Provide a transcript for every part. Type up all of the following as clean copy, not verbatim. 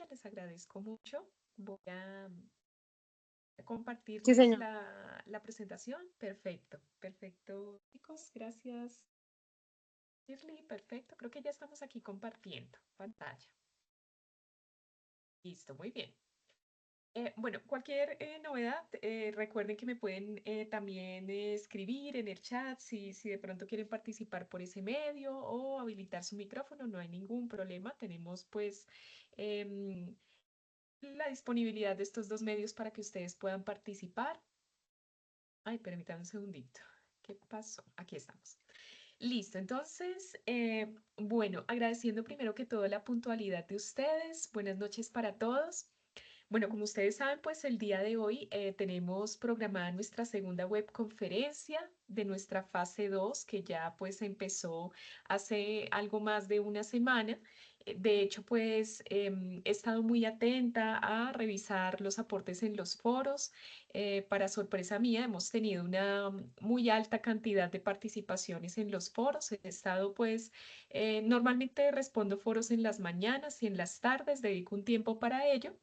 pantalla, les agradezco mucho. Voy a Sí, compartirles señor. la presentación. Perfecto, perfecto, chicos. Gracias, Shirley. Perfecto. Creo que ya estamos aquí compartiendo pantalla. Listo, muy bien. Bueno, cualquier novedad, recuerden que me pueden también escribir en el chat si de pronto quieren participar por ese medio o habilitar su micrófono, no hay ningún problema. Tenemos pues em, la disponibilidad de estos dos medios para que ustedes puedan participar. Ay, permítanme un segundito. ¿Qué pasó? Aquí estamos. Listo, entonces, bueno, agradeciendo primero que todo la puntualidad de ustedes. Buenas noches para todos. Bueno, como ustedes saben, pues el día de hoy tenemos programada nuestra segunda webconferencia de nuestra fase 2 que ya pues empezó hace algo más de una semana. De hecho, pues he estado muy atenta a revisar los aportes en los foros. Para sorpresa mía, hemos tenido una muy alta cantidad de participaciones en los foros. He estado pues, normalmente respondo foros en las mañanas y en las tardes, dedico un tiempo para ello.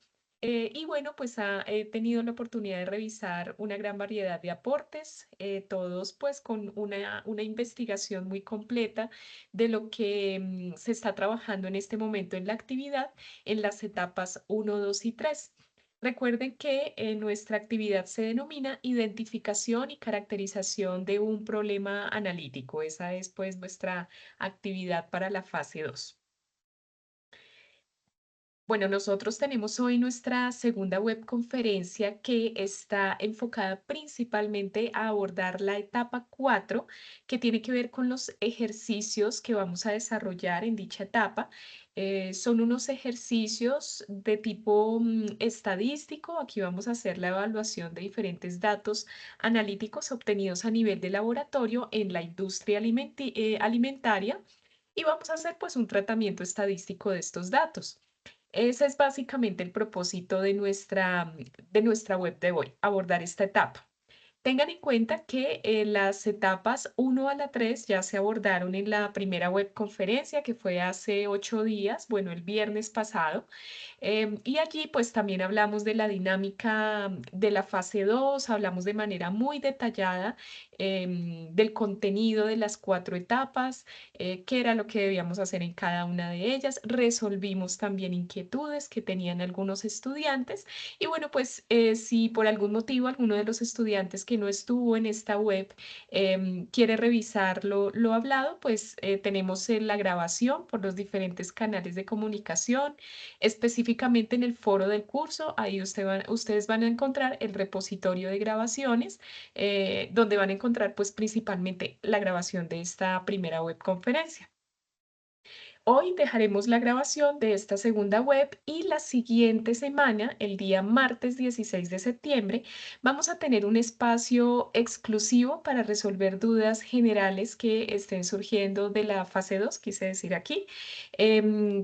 Y bueno, pues he tenido la oportunidad de revisar una gran variedad de aportes, todos pues con una investigación muy completa de lo que se está trabajando en este momento en la actividad en las etapas uno, 2 y 3. Recuerden que nuestra actividad se denomina identificación y caracterización de un problema analítico. Esa es pues nuestra actividad para la fase 2. Bueno, nosotros tenemos hoy nuestra segunda webconferencia que está enfocada principalmente a abordar la etapa 4, que tiene que ver con los ejercicios que vamos a desarrollar en dicha etapa. Son unos ejercicios de tipo estadístico. Aquí vamos a hacer la evaluación de diferentes datos analíticos obtenidos a nivel de laboratorio en la industria alimentaria y vamos a hacer pues un tratamiento estadístico de estos datos. Ese es básicamente el propósito de nuestra web de hoy, abordar esta etapa. Tengan en cuenta que las etapas uno a la 3 ya se abordaron en la primera webconferencia que fue hace 8 días, bueno, el viernes pasado. Y allí pues también hablamos de la dinámica de la fase 2, hablamos de manera muy detallada del contenido de las 4 etapas, qué era lo que debíamos hacer en cada una de ellas. Resolvimos también inquietudes que tenían algunos estudiantes. Y bueno, pues si por algún motivo alguno de los estudiantes que no estuvo en esta web quiere revisar lo hablado, pues tenemos la grabación por los diferentes canales de comunicación. Específicamente en el foro del curso, ahí ustedes van a encontrar el repositorio de grabaciones, donde van a encontrar pues principalmente la grabación de esta primera webconferencia. Hoy dejaremos la grabación de esta segunda web y la siguiente semana, el día martes 16 de septiembre, vamos a tener un espacio exclusivo para resolver dudas generales que estén surgiendo de la fase 2, quise decir aquí,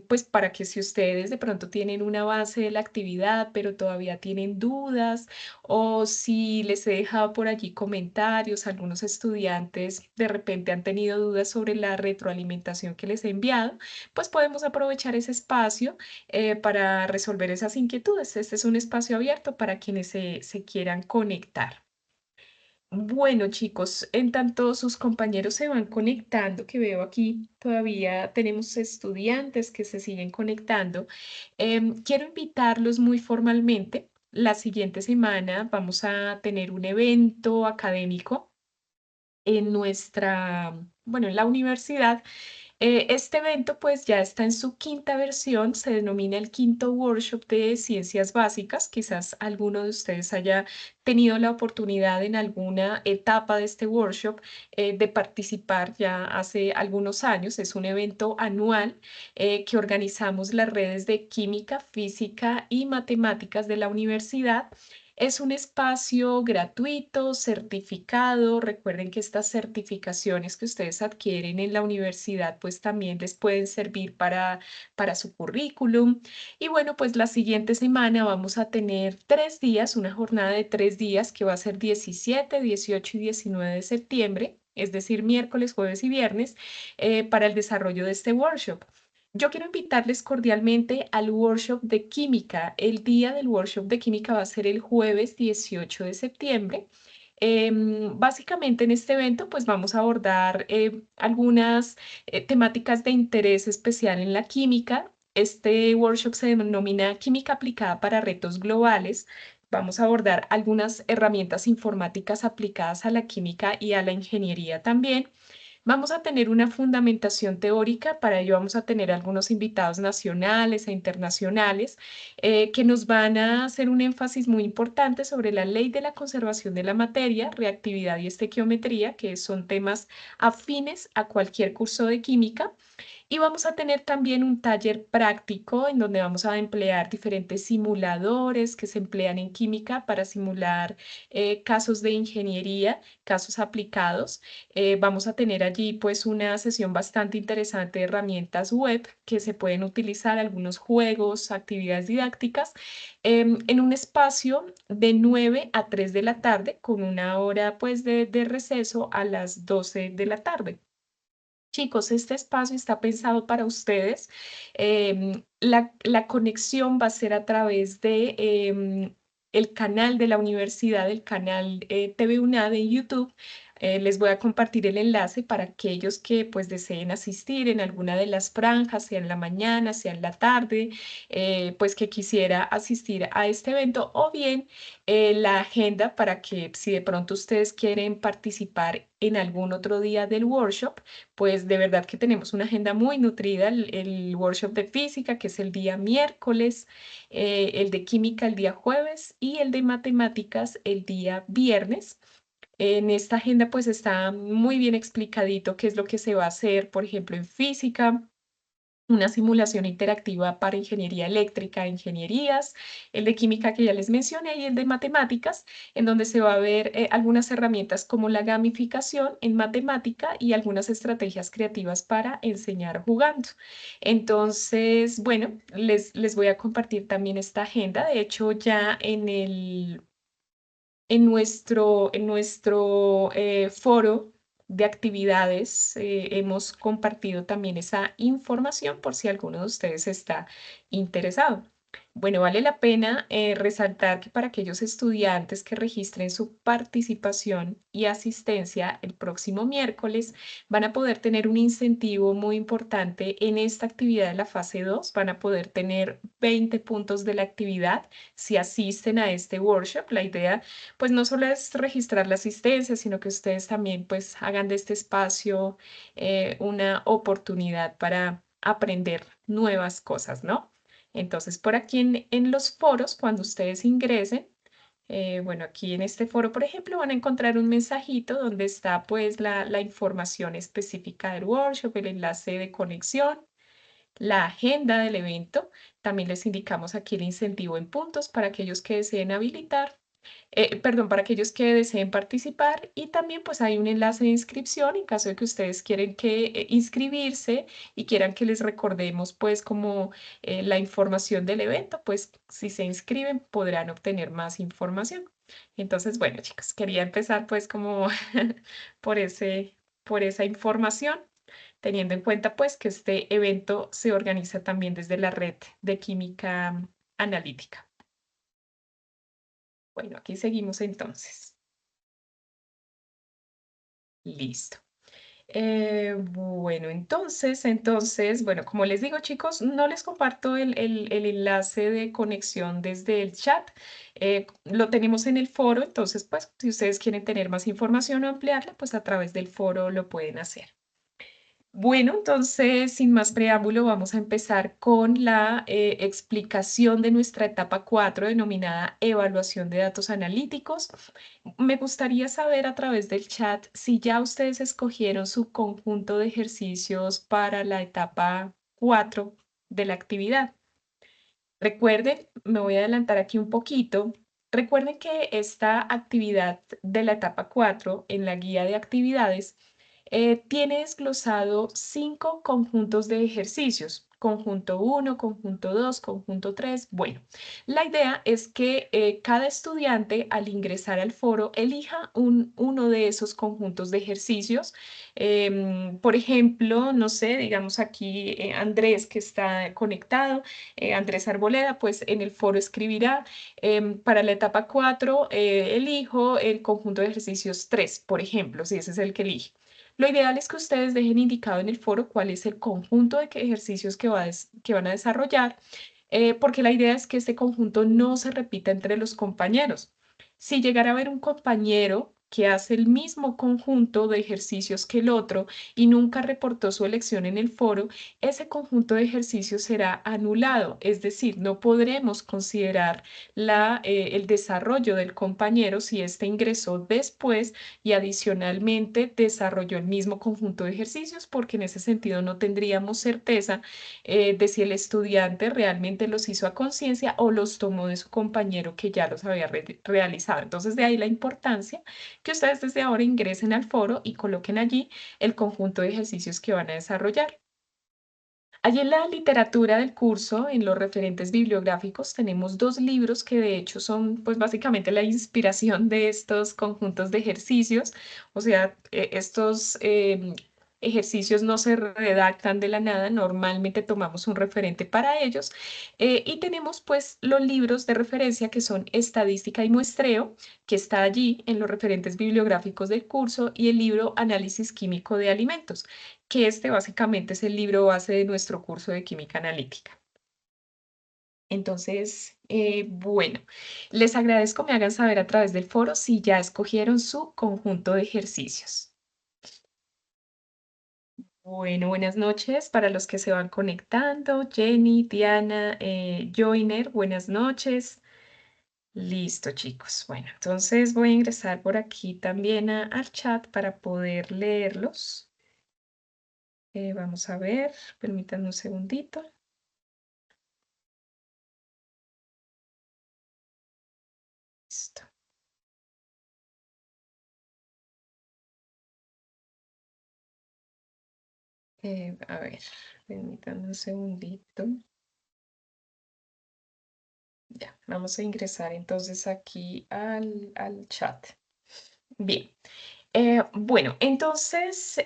pues para que si ustedes de pronto tienen una base de la actividad, pero todavía tienen dudas o si les he dejado por allí comentarios, algunos estudiantes de repente han tenido dudas sobre la retroalimentación que les he enviado, pues podemos aprovechar ese espacio para resolver esas inquietudes. Este es un espacio abierto para quienes se quieran conectar. Bueno, chicos, en tanto sus compañeros se van conectando, que veo aquí todavía tenemos estudiantes que se siguen conectando, quiero invitarlos muy formalmente. La siguiente semana vamos a tener un evento académico en bueno, en la universidad. Este evento pues ya está en su quinta versión, se denomina el quinto workshop de ciencias básicas. Quizás alguno de ustedes haya tenido la oportunidad en alguna etapa de este workshop de participar ya hace algunos años. Es un evento anual que organizamos las redes de química, física y matemáticas de la universidad. Es un espacio gratuito, certificado. Recuerden que estas certificaciones que ustedes adquieren en la universidad, pues también les pueden servir para su currículum. Y bueno, pues la siguiente semana vamos a tener 3 días, una jornada de 3 días que va a ser 17, 18 y 19 de septiembre, es decir, miércoles, jueves y viernes, para el desarrollo de este workshop. Yo quiero invitarles cordialmente al workshop de química. El día del workshop de química va a ser el jueves 18 de septiembre. Básicamente en este evento pues vamos a abordar algunas temáticas de interés especial en la química. Este workshop se denomina Química aplicada para retos globales. Vamos a abordar algunas herramientas informáticas aplicadas a la química y a la ingeniería también. Vamos a tener una fundamentación teórica, para ello vamos a tener algunos invitados nacionales e internacionales que nos van a hacer un énfasis muy importante sobre la ley de la conservación de la materia, reactividad y estequiometría, que son temas afines a cualquier curso de química. Y vamos a tener también un taller práctico en donde vamos a emplear diferentes simuladores que se emplean en química para simular casos de ingeniería, casos aplicados. Vamos a tener allí pues una sesión bastante interesante de herramientas web que se pueden utilizar, algunos juegos, actividades didácticas, en un espacio de 9 a 3 de la tarde con una hora pues de receso a las 12 de la tarde. Chicos, este espacio está pensado para ustedes. La conexión va a ser a través de el canal de la universidad, el canal TV UNAD en YouTube. Les voy a compartir el enlace para aquellos que pues deseen asistir en alguna de las franjas, sea en la mañana, sea en la tarde, pues que quisiera asistir a este evento, o bien la agenda para que si de pronto ustedes quieren participar en algún otro día del workshop, pues de verdad que tenemos una agenda muy nutrida, el workshop de física, que es el día miércoles, el de química el día jueves y el de matemáticas el día viernes. En esta agenda pues está muy bien explicadito qué es lo que se va a hacer, por ejemplo, en física, una simulación interactiva para ingeniería eléctrica, ingenierías, el de química que ya les mencioné y el de matemáticas, en donde se va a ver algunas herramientas como la gamificación en matemática y algunas estrategias creativas para enseñar jugando. Entonces, bueno, les voy a compartir también esta agenda. De hecho, ya en nuestro foro de actividades hemos compartido también esa información por si alguno de ustedes está interesado. Bueno, vale la pena resaltar que para aquellos estudiantes que registren su participación y asistencia el próximo miércoles, van a poder tener un incentivo muy importante en esta actividad de la fase 2. Van a poder tener 20 puntos de la actividad si asisten a este workshop. La idea pues no solo es registrar la asistencia, sino que ustedes también pues hagan de este espacio una oportunidad para aprender nuevas cosas, ¿no? Entonces, por aquí en los foros, cuando ustedes ingresen, bueno, aquí en este foro, por ejemplo, van a encontrar un mensajito donde está pues la información específica del workshop, el enlace de conexión, la agenda del evento. También les indicamos aquí el incentivo en puntos para aquellos que deseen habilitar perdón, para aquellos que deseen participar, y también pues hay un enlace de inscripción en caso de que ustedes quieren que inscribirse y quieran que les recordemos pues como la información del evento, pues si se inscriben podrán obtener más información. Entonces, bueno, chicos, quería empezar pues como por por esa información, teniendo en cuenta pues que este evento se organiza también desde la red de química analítica. Bueno, aquí seguimos entonces. Listo. Bueno, bueno, como les digo, chicos, no les comparto el enlace de conexión desde el chat. Lo tenemos en el foro, entonces, pues, si ustedes quieren tener más información o ampliarla, pues a través del foro lo pueden hacer. Bueno, entonces, sin más preámbulo, vamos a empezar con la explicación de nuestra etapa 4 denominada evaluación de datos analíticos. Me gustaría saber a través del chat si ya ustedes escogieron su conjunto de ejercicios para la etapa 4 de la actividad. Recuerden, me voy a adelantar aquí un poquito. Recuerden que esta actividad de la etapa 4 en la guía de actividades tiene desglosado 5 conjuntos de ejercicios. Conjunto uno, conjunto 2, conjunto 3. Bueno, la idea es que cada estudiante al ingresar al foro elija uno de esos conjuntos de ejercicios. Por ejemplo, no sé, digamos aquí Andrés que está conectado, Andrés Arboleda, pues en el foro escribirá para la etapa 4, elijo el conjunto de ejercicios 3, por ejemplo, si ese es el que elige. Lo ideal es que ustedes dejen indicado en el foro cuál es el conjunto de ejercicios que van a desarrollar, porque la idea es que este conjunto no se repita entre los compañeros. Si llegara a haber un compañero que hace el mismo conjunto de ejercicios que el otro y nunca reportó su elección en el foro, ese conjunto de ejercicios será anulado, es decir, no podremos considerar el desarrollo del compañero si éste ingresó después y adicionalmente desarrolló el mismo conjunto de ejercicios, porque en ese sentido no tendríamos certeza de si el estudiante realmente los hizo a conciencia o los tomó de su compañero que ya los había realizado. Entonces, de ahí la importancia que ustedes desde ahora ingresen al foro y coloquen allí el conjunto de ejercicios que van a desarrollar. Allí en la literatura del curso, en los referentes bibliográficos, tenemos dos libros que de hecho son pues básicamente la inspiración de estos conjuntos de ejercicios. O sea, estos ejercicios no se redactan de la nada, normalmente tomamos un referente para ellos. Y tenemos pues los libros de referencia que son Estadística y Muestreo, que está allí en los referentes bibliográficos del curso, y el libro Análisis Químico de Alimentos, que este básicamente es el libro base de nuestro curso de química analítica. Entonces, bueno, les agradezco me hagan saber a través del foro si ya escogieron su conjunto de ejercicios. Bueno, buenas noches para los que se van conectando. Jenny, Diana, Joiner, buenas noches. Listo, chicos. Bueno, entonces voy a ingresar por aquí también al chat para poder leerlos. Vamos a ver, permítanme un segundito. Listo. A ver, permítanme un segundito. Ya, vamos a ingresar entonces aquí al chat. Bien. Bueno, entonces,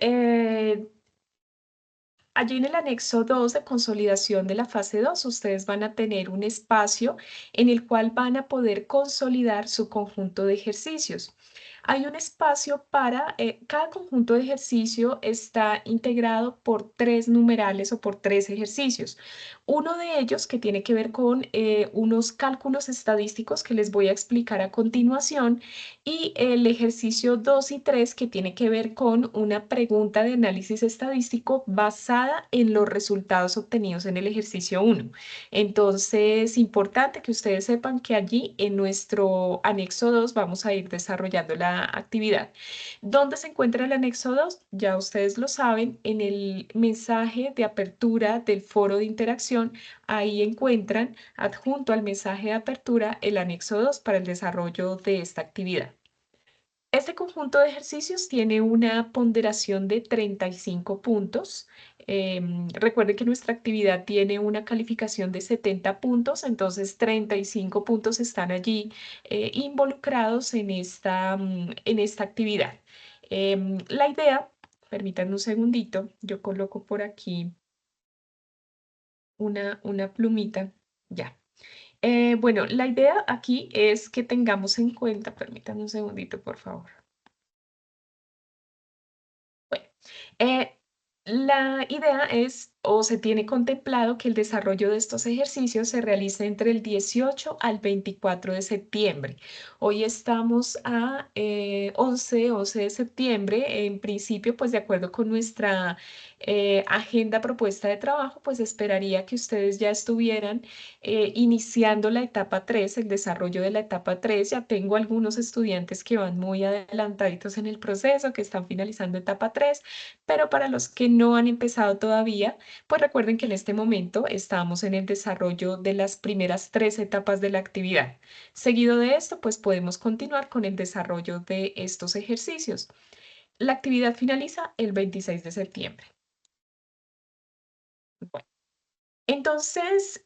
allí en el anexo 2 de consolidación de la fase 2, ustedes van a tener un espacio en el cual van a poder consolidar su conjunto de ejercicios. Hay un espacio para, cada conjunto de ejercicio está integrado por tres numerales o por tres ejercicios. Uno de ellos que tiene que ver con unos cálculos estadísticos que les voy a explicar a continuación, y el ejercicio 2 y 3 que tiene que ver con una pregunta de análisis estadístico basada en los resultados obtenidos en el ejercicio 1. Entonces, importante que ustedes sepan que allí en nuestro anexo 2 vamos a ir desarrollando la actividad. ¿Dónde se encuentra el anexo 2? Ya ustedes lo saben, en el mensaje de apertura del foro de interacción, ahí encuentran adjunto al mensaje de apertura el anexo 2 para el desarrollo de esta actividad. Este conjunto de ejercicios tiene una ponderación de 35 puntos. Recuerden que nuestra actividad tiene una calificación de 70 puntos, entonces 35 puntos están allí involucrados en esta actividad. La idea, permítanme un segundito, yo coloco por aquí una plumita. Ya. Bueno, la idea aquí es que tengamos en cuenta, permítanme un segundito, por favor. Bueno, eh, la idea es o se tiene contemplado que el desarrollo de estos ejercicios se realice entre el 18 al 24 de septiembre. Hoy estamos a 11 de septiembre. En principio, pues de acuerdo con nuestra agenda propuesta de trabajo, pues esperaría que ustedes ya estuvieran iniciando la etapa 3, el desarrollo de la etapa 3. Ya tengo algunos estudiantes que van muy adelantaditos en el proceso, que están finalizando etapa 3, pero para los que no han empezado todavía, pues recuerden que en este momento estamos en el desarrollo de las primeras tres etapas de la actividad. Seguido de esto, pues podemos continuar con el desarrollo de estos ejercicios. La actividad finaliza el 26 de septiembre. Bueno, entonces,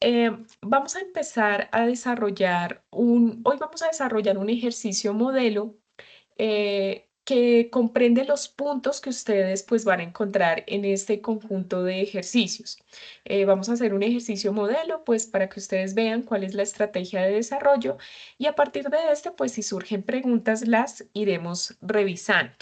vamos a empezar a desarrollar hoy vamos a desarrollar un ejercicio modelo que comprende los puntos que ustedes pues van a encontrar en este conjunto de ejercicios. Vamos a hacer un ejercicio modelo pues para que ustedes vean cuál es la estrategia de desarrollo y a partir de este pues si surgen preguntas las iremos revisando.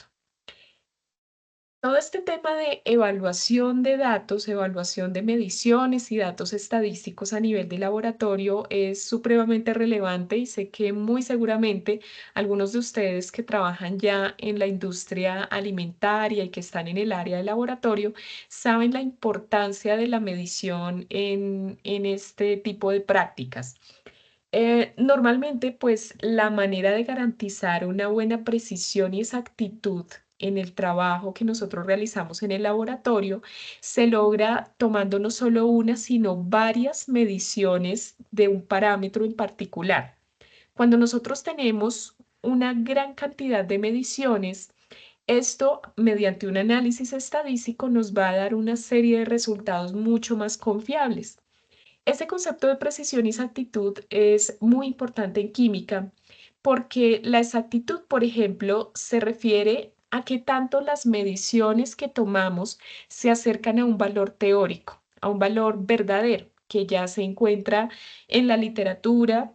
Todo este tema de evaluación de datos, evaluación de mediciones y datos estadísticos a nivel de laboratorio es supremamente relevante y sé que muy seguramente algunos de ustedes que trabajan ya en la industria alimentaria y que están en el área de laboratorio saben la importancia de la medición en este tipo de prácticas. Normalmente, pues la manera de garantizar una buena precisión y exactitud en el trabajo que nosotros realizamos en el laboratorio se logra tomando no solo una, sino varias mediciones de un parámetro en particular. Cuando nosotros tenemos una gran cantidad de mediciones, esto mediante un análisis estadístico nos va a dar una serie de resultados mucho más confiables. Este concepto de precisión y exactitud es muy importante en química porque la exactitud, por ejemplo, se refiere a qué tanto las mediciones que tomamos se acercan a un valor teórico, a un valor verdadero, que ya se encuentra en la literatura,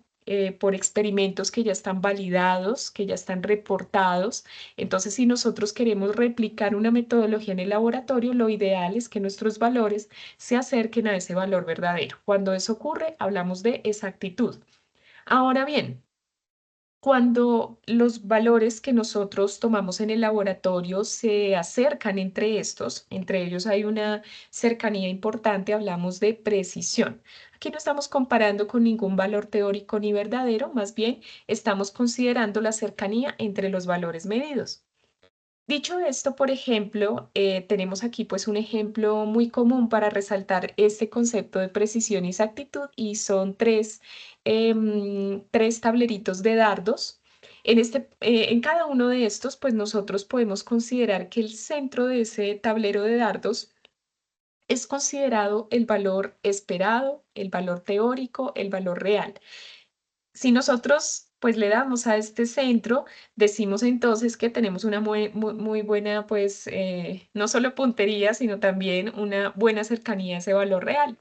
por experimentos que ya están validados, que ya están reportados. Entonces, si nosotros queremos replicar una metodología en el laboratorio, lo ideal es que nuestros valores se acerquen a ese valor verdadero. Cuando eso ocurre, hablamos de exactitud. Ahora bien, cuando los valores que nosotros tomamos en el laboratorio se acercan entre ellos hay una cercanía importante, hablamos de precisión. Aquí no estamos comparando con ningún valor teórico ni verdadero, más bien estamos considerando la cercanía entre los valores medidos. Dicho esto, por ejemplo, tenemos aquí pues un ejemplo muy común para resaltar este concepto de precisión y exactitud y son tres tableritos de dardos. En cada uno de estos, pues nosotros podemos considerar que el centro de ese tablero de dardos es considerado el valor esperado, el valor teórico, el valor real. Si nosotros pues le damos a este centro, decimos entonces que tenemos una muy buena, pues no solo puntería, sino también una buena cercanía a ese valor real.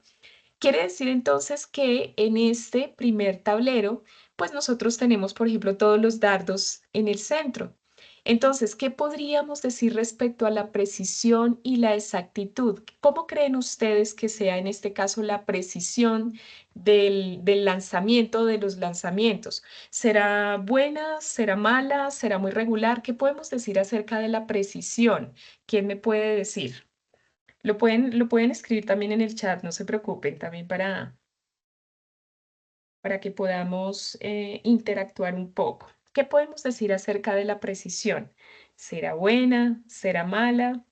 Quiere decir entonces que en este primer tablero, pues nosotros tenemos, por ejemplo, todos los dardos en el centro. Entonces, ¿qué podríamos decir respecto a la precisión y la exactitud? ¿Cómo creen ustedes que sea en este caso la precisión del lanzamiento, de los lanzamientos? ¿Será buena? ¿Será mala? ¿Será muy regular? ¿Qué podemos decir acerca de la precisión? ¿Quién me puede decir? Lo pueden escribir también en el chat, no se preocupen, también para que podamos interactuar un poco. ¿Qué podemos decir acerca de la precisión? ¿Será buena? ¿Será mala?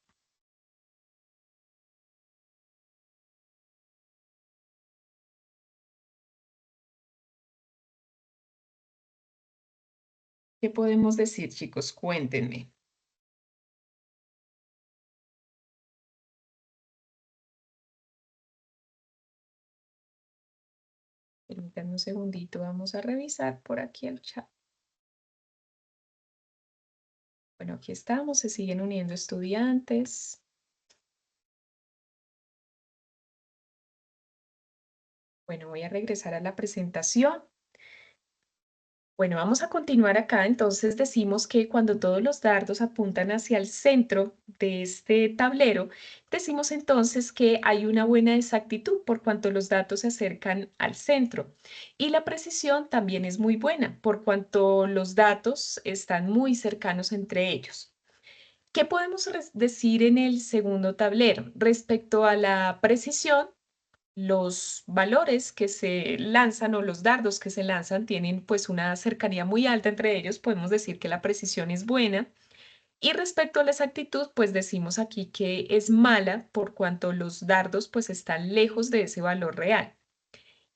¿Qué podemos decir, chicos? Cuéntenme. Permítanme un segundito, vamos a revisar por aquí el chat. Bueno, aquí estamos, se siguen uniendo estudiantes. Bueno, voy a regresar a la presentación. Bueno, vamos a continuar acá. Entonces decimos que cuando todos los dardos apuntan hacia el centro de este tablero, decimos entonces que hay una buena exactitud por cuanto los datos se acercan al centro. Y la precisión también es muy buena por cuanto los datos están muy cercanos entre ellos. ¿Qué podemos decir en el segundo tablero? Respecto a la precisión, los valores que se lanzan o los dardos que se lanzan tienen pues una cercanía muy alta entre ellos, podemos decir que la precisión es buena. Y respecto a la exactitud, pues decimos aquí que es mala por cuanto los dardos pues están lejos de ese valor real.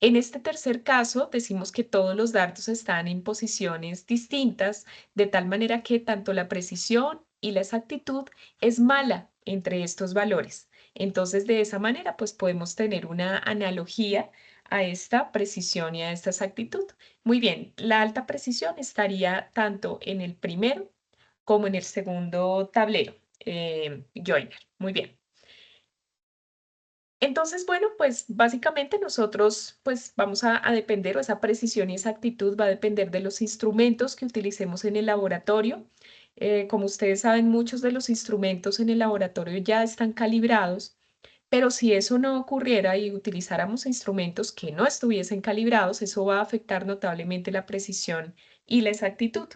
En este tercer caso, decimos que todos los dardos están en posiciones distintas, de tal manera que tanto la precisión y la exactitud es mala entre estos valores. Entonces, de esa manera, pues podemos tener una analogía a esta precisión y a esta exactitud. Muy bien, la alta precisión estaría tanto en el primero como en el segundo tablero, joiner. Muy bien. Entonces, bueno, pues básicamente nosotros pues vamos a depender, o esa precisión y exactitud va a depender de los instrumentos que utilicemos en el laboratorio. Como ustedes saben, muchos de los instrumentos en el laboratorio ya están calibrados, pero si eso no ocurriera y utilizáramos instrumentos que no estuviesen calibrados, eso va a afectar notablemente la precisión y la exactitud.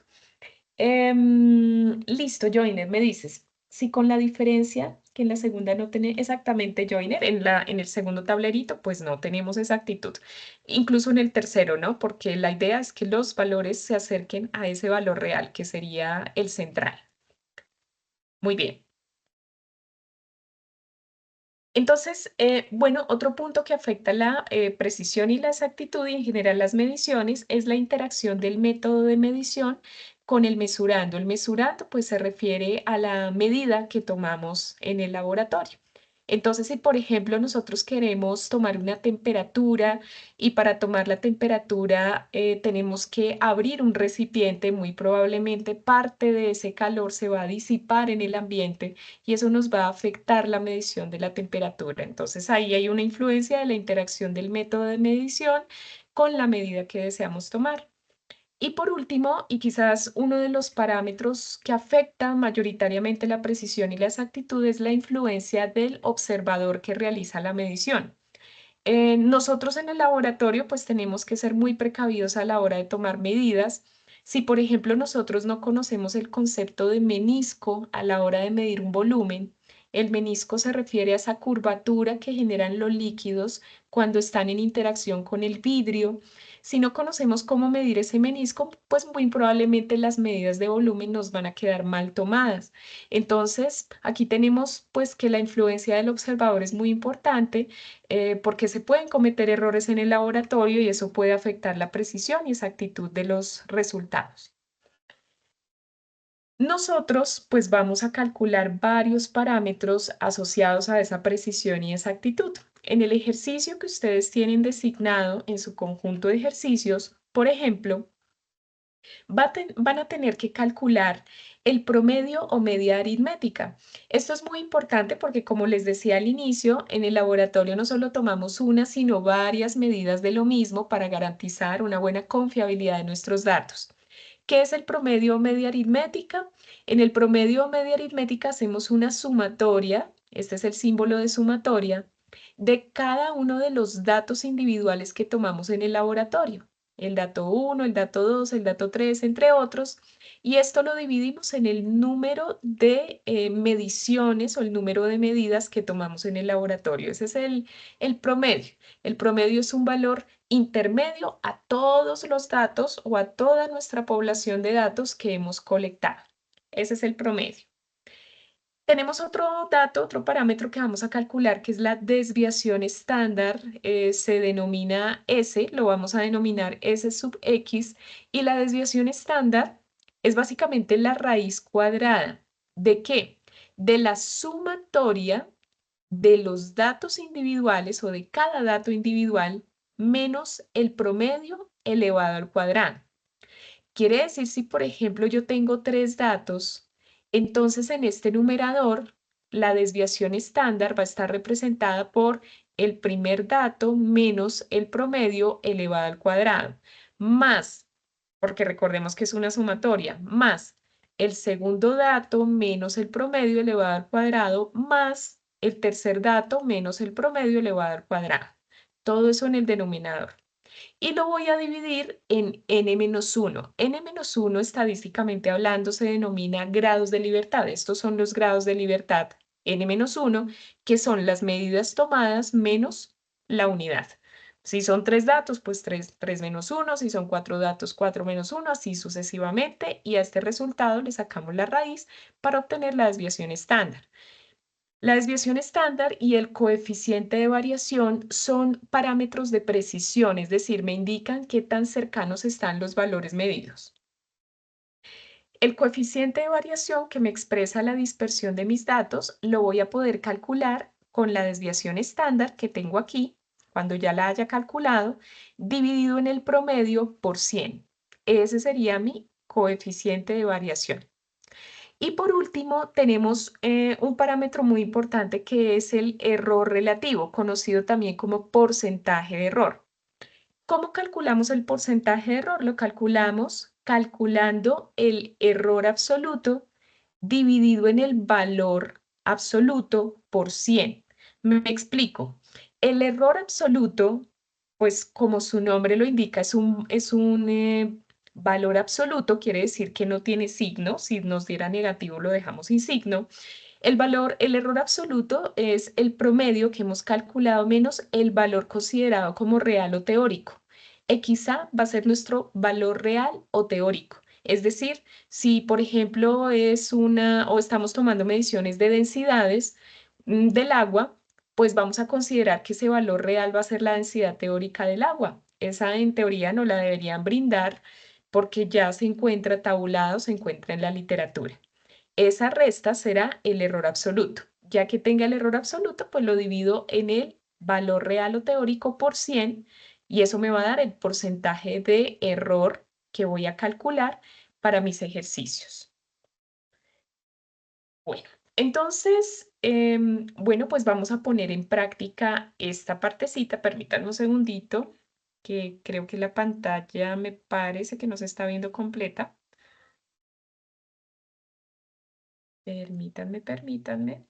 Listo, Joiner, me dices, si con la diferencia que en la segunda no tiene exactamente Joiner, en el segundo tablerito, pues no tenemos exactitud. Incluso en el tercero, ¿no? Porque la idea es que los valores se acerquen a ese valor real, que sería el central. Muy bien. Entonces, bueno, otro punto que afecta la precisión y la exactitud y en general las mediciones es la interacción del método de medición con el mesurando. El mesurando pues se refiere a la medida que tomamos en el laboratorio. Entonces, si por ejemplo nosotros queremos tomar una temperatura y para tomar la temperatura tenemos que abrir un recipiente, muy probablemente parte de ese calor se va a disipar en el ambiente y eso nos va a afectar la medición de la temperatura. Entonces ahí hay una influencia de la interacción del método de medición con la medida que deseamos tomar. Y por último, y quizás uno de los parámetros que afecta mayoritariamente la precisión y la exactitud es la influencia del observador que realiza la medición. Nosotros en el laboratorio pues tenemos que ser muy precavidos a la hora de tomar medidas. Si por ejemplo nosotros no conocemos el concepto de menisco a la hora de medir un volumen, el menisco se refiere a esa curvatura que generan los líquidos cuando están en interacción con el vidrio. Si no conocemos cómo medir ese menisco, pues muy probablemente las medidas de volumen nos van a quedar mal tomadas. Entonces, aquí tenemos pues que la influencia del observador es muy importante porque se pueden cometer errores en el laboratorio y eso puede afectar la precisión y exactitud de los resultados. Nosotros pues vamos a calcular varios parámetros asociados a esa precisión y exactitud. En el ejercicio que ustedes tienen designado en su conjunto de ejercicios, por ejemplo, van a tener que calcular el promedio o media aritmética. Esto es muy importante porque, como les decía al inicio, en el laboratorio no solo tomamos una, sino varias medidas de lo mismo para garantizar una buena confiabilidad de nuestros datos. ¿Qué es el promedio o media aritmética? En el promedio o media aritmética hacemos una sumatoria, este es el símbolo de sumatoria, de cada uno de los datos individuales que tomamos en el laboratorio. El dato 1, el dato 2, el dato 3, entre otros. Y esto lo dividimos en el número de mediciones o el número de medidas que tomamos en el laboratorio. Ese es el promedio. El promedio es un valor intermedio a todos los datos o a toda nuestra población de datos que hemos colectado. Ese es el promedio. Tenemos otro dato, otro parámetro que vamos a calcular, que es la desviación estándar. Se denomina S, lo vamos a denominar S sub X, y la desviación estándar es básicamente la raíz cuadrada. ¿De qué? De la sumatoria de los datos individuales o de cada dato individual menos el promedio elevado al cuadrado. Quiere decir, si por ejemplo yo tengo tres datos, entonces en este numerador la desviación estándar va a estar representada por el primer dato menos el promedio elevado al cuadrado, más, porque recordemos que es una sumatoria, más el segundo dato menos el promedio elevado al cuadrado, más el tercer dato menos el promedio elevado al cuadrado. Todo eso en el denominador y lo voy a dividir en n-1. N-1 estadísticamente hablando se denomina grados de libertad. Estos son los grados de libertad n-1, que son las medidas tomadas menos la unidad. Si son tres datos, pues 3 menos 1, si son cuatro datos, 4 menos 1, así sucesivamente, y a este resultado le sacamos la raíz para obtener la desviación estándar. La desviación estándar y el coeficiente de variación son parámetros de precisión, es decir, me indican qué tan cercanos están los valores medidos. El coeficiente de variación que me expresa la dispersión de mis datos lo voy a poder calcular con la desviación estándar que tengo aquí, cuando ya la haya calculado, dividido en el promedio por 100. Ese sería mi coeficiente de variación. Y por último, tenemos un parámetro muy importante que es el error relativo, conocido también como porcentaje de error. ¿Cómo calculamos el porcentaje de error? Lo calculamos calculando el error absoluto dividido en el valor absoluto por 100. Me explico. El error absoluto, pues como su nombre lo indica, es un valor absoluto, quiere decir que no tiene signo. Si nos diera negativo, lo dejamos sin signo. El error absoluto es el promedio que hemos calculado menos el valor considerado como real o teórico. XA va a ser nuestro valor real o teórico. Es decir, si por ejemplo o estamos tomando mediciones de densidades del agua, pues vamos a considerar que ese valor real va a ser la densidad teórica del agua. Esa en teoría no la deberían brindar porque ya se encuentra tabulado, se encuentra en la literatura. Esa resta será el error absoluto. Ya que tenga el error absoluto, pues lo divido en el valor real o teórico por 100 y eso me va a dar el porcentaje de error que voy a calcular para mis ejercicios. Bueno, entonces, bueno, pues vamos a poner en práctica esta partecita. Permítanme un segundito, que creo que la pantalla me parece que no se está viendo completa. Permítanme.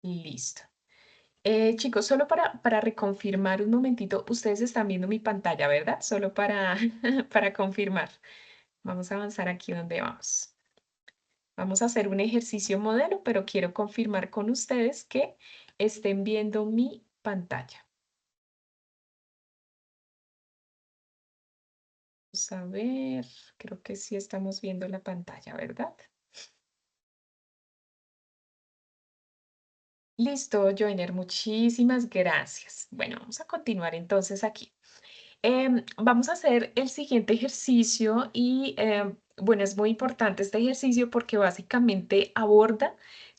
Listo. Chicos, solo para reconfirmar un momentito, ustedes están viendo mi pantalla, ¿verdad? Solo para, para confirmar. Vamos a avanzar aquí donde vamos. Vamos a hacer un ejercicio modelo, pero quiero confirmar con ustedes que estén viendo mi pantalla. Vamos a ver, creo que sí estamos viendo la pantalla, ¿verdad? Listo, Joiner, muchísimas gracias. Bueno, vamos a continuar entonces aquí. Vamos a hacer el siguiente ejercicio y bueno, es muy importante este ejercicio porque básicamente aborda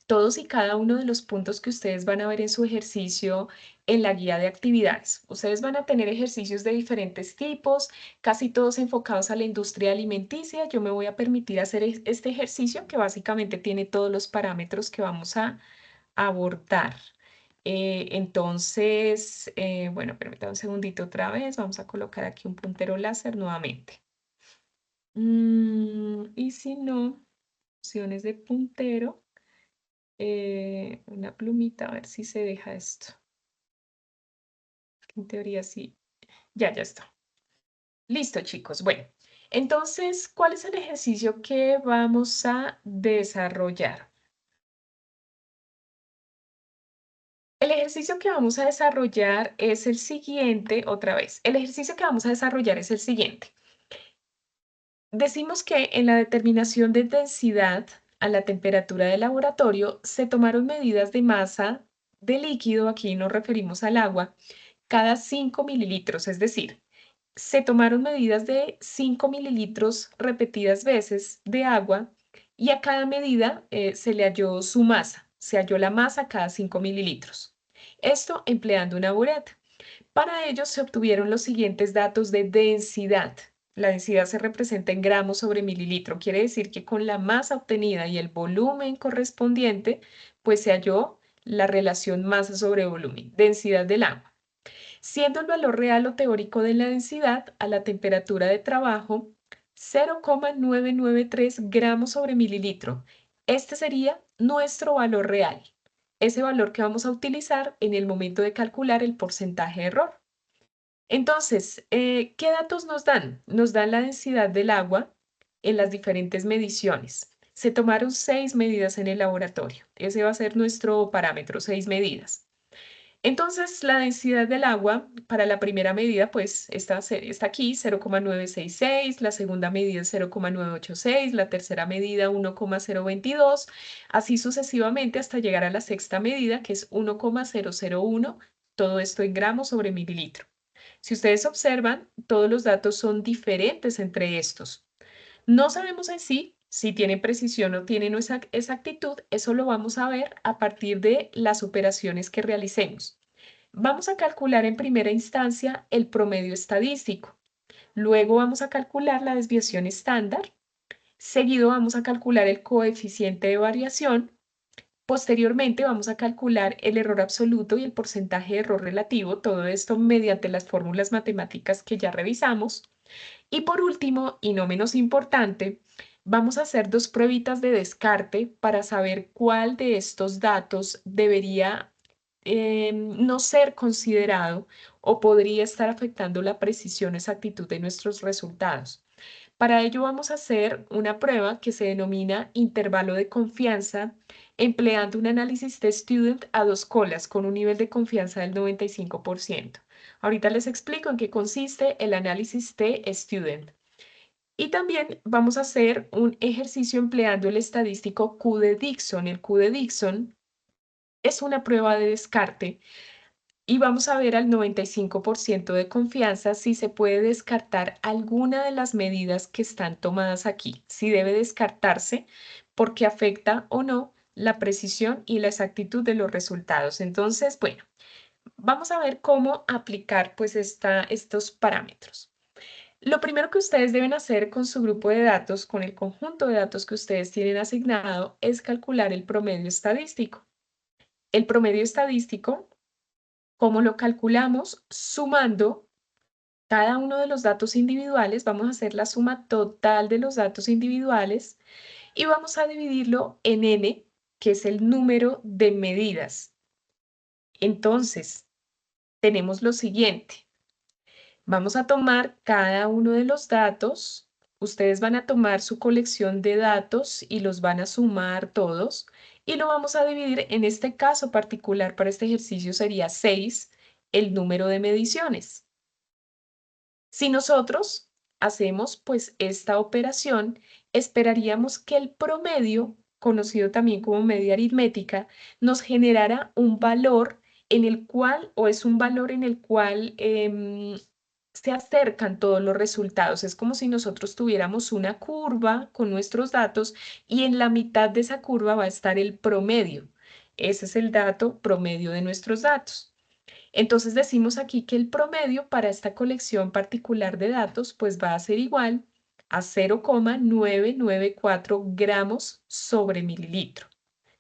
todos y cada uno de los puntos que ustedes van a ver en su ejercicio en la guía de actividades. Ustedes van a tener ejercicios de diferentes tipos, casi todos enfocados a la industria alimenticia. Yo me voy a permitir hacer este ejercicio que básicamente tiene todos los parámetros que vamos a abordar. Entonces, bueno, permítame un segundito otra vez. Vamos a colocar aquí un puntero láser nuevamente. Y si no, opciones de puntero, una plumita, a ver si se deja esto. En teoría sí. Ya está. Listo, chicos. Bueno, entonces, ¿cuál es el ejercicio que vamos a desarrollar? El ejercicio que vamos a desarrollar es el siguiente, otra vez. El ejercicio que vamos a desarrollar es el siguiente. Decimos que en la determinación de densidad a la temperatura de laboratorio se tomaron medidas de masa de líquido, aquí nos referimos al agua, cada 5 mililitros, es decir, se tomaron medidas de 5 mililitros repetidas veces de agua y a cada medida se le halló su masa, se halló la masa cada 5 mililitros. Esto empleando una bureta. Para ello se obtuvieron los siguientes datos de densidad. La densidad se representa en gramos sobre mililitro. Quiere decir que con la masa obtenida y el volumen correspondiente, pues se halló la relación masa sobre volumen, densidad del agua. Siendo el valor real o teórico de la densidad a la temperatura de trabajo 0,993 gramos sobre mililitro. Este sería nuestro valor real, ese valor que vamos a utilizar en el momento de calcular el porcentaje de error. Entonces, ¿qué datos nos dan? Nos dan la densidad del agua en las diferentes mediciones. Se tomaron 6 medidas en el laboratorio. Ese va a ser nuestro parámetro, 6 medidas. Entonces, la densidad del agua para la primera medida, pues está aquí, 0,966, la segunda medida 0,986, la tercera medida 1,022, así sucesivamente hasta llegar a la sexta medida, que es 1,001, todo esto en gramos sobre mililitro. Si ustedes observan, todos los datos son diferentes entre estos. No sabemos en sí si tienen precisión o tienen exactitud, eso lo vamos a ver a partir de las operaciones que realicemos. Vamos a calcular en primera instancia el promedio estadístico, luego vamos a calcular la desviación estándar, seguido vamos a calcular el coeficiente de variación. Posteriormente vamos a calcular el error absoluto y el porcentaje de error relativo, todo esto mediante las fórmulas matemáticas que ya revisamos. Y por último, y no menos importante, vamos a hacer dos pruebitas de descarte para saber cuál de estos datos debería no ser considerado o podría estar afectando la precisión o exactitud de nuestros resultados. Para ello vamos a hacer una prueba que se denomina intervalo de confianza, empleando un análisis de student a dos colas con un nivel de confianza del 95%. Ahorita les explico en qué consiste el análisis de student. Y también vamos a hacer un ejercicio empleando el estadístico Q de Dixon. El Q de Dixon es una prueba de descarte y vamos a ver al 95% de confianza si se puede descartar alguna de las medidas que están tomadas aquí, si debe descartarse porque afecta o no la precisión y la exactitud de los resultados. Entonces, bueno, vamos a ver cómo aplicar pues estos parámetros. Lo primero que ustedes deben hacer con su grupo de datos, con el conjunto de datos que ustedes tienen asignado, es calcular el promedio estadístico. El promedio estadístico, ¿cómo lo calculamos? Sumando cada uno de los datos individuales, vamos a hacer la suma total de los datos individuales y vamos a dividirlo en n, que es el número de medidas. Entonces, tenemos lo siguiente. Vamos a tomar cada uno de los datos. Ustedes van a tomar su colección de datos y los van a sumar todos y lo vamos a dividir. En este caso particular para este ejercicio sería 6 el número de mediciones. Si nosotros hacemos pues esta operación, esperaríamos que el promedio, conocido también como media aritmética, nos generara un valor en el cual, o es un valor en el cual se acercan todos los resultados. Es como si nosotros tuviéramos una curva con nuestros datos y en la mitad de esa curva va a estar el promedio. Ese es el dato promedio de nuestros datos. Entonces decimos aquí que el promedio para esta colección particular de datos pues va a ser igual a 0,994 gramos sobre mililitro.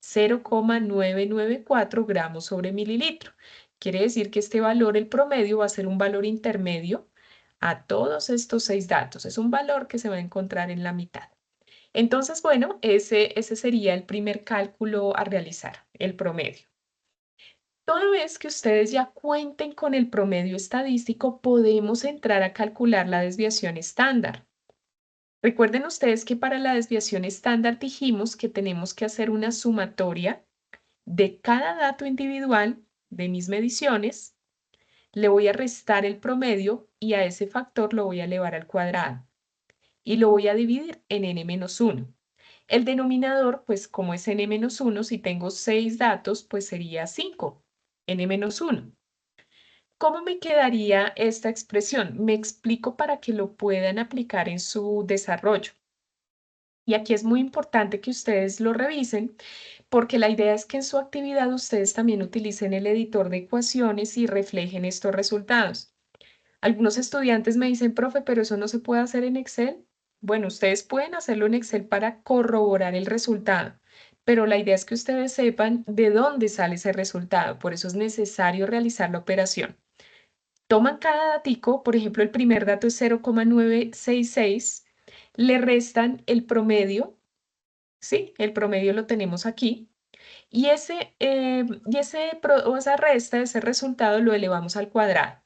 0,994 gramos sobre mililitro. Quiere decir que este valor, el promedio, va a ser un valor intermedio a todos estos 6 datos. Es un valor que se va a encontrar en la mitad. Entonces, bueno, ese sería el primer cálculo a realizar, el promedio. Toda vez que ustedes ya cuenten con el promedio estadístico, podemos entrar a calcular la desviación estándar. Recuerden ustedes que para la desviación estándar dijimos que tenemos que hacer una sumatoria de cada dato individual de mis mediciones, le voy a restar el promedio y a ese factor lo voy a elevar al cuadrado y lo voy a dividir en n-1. El denominador, pues como es n-1, si tengo 6 datos, pues sería 5, n-1. ¿Cómo me quedaría esta expresión? Me explico para que lo puedan aplicar en su desarrollo. Y aquí es muy importante que ustedes lo revisen porque la idea es que en su actividad ustedes también utilicen el editor de ecuaciones y reflejen estos resultados. Algunos estudiantes me dicen, profe, pero eso no se puede hacer en Excel. Bueno, ustedes pueden hacerlo en Excel para corroborar el resultado, pero la idea es que ustedes sepan de dónde sale ese resultado. Por eso es necesario realizar la operación. Toman cada datico, por ejemplo, el primer dato es 0,966, le restan el promedio, ¿sí? El promedio lo tenemos aquí, y esa resta, ese resultado lo elevamos al cuadrado.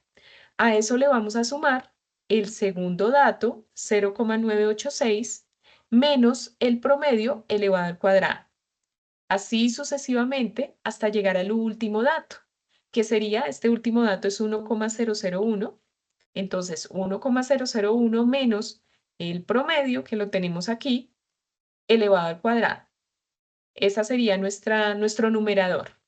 A eso le vamos a sumar el segundo dato, 0,986, menos el promedio elevado al cuadrado. Así sucesivamente hasta llegar al último dato, que sería, este último dato es 1,001. Entonces, 1,001 menos el promedio, que lo tenemos aquí, elevado al cuadrado. Esa sería nuestro numerador.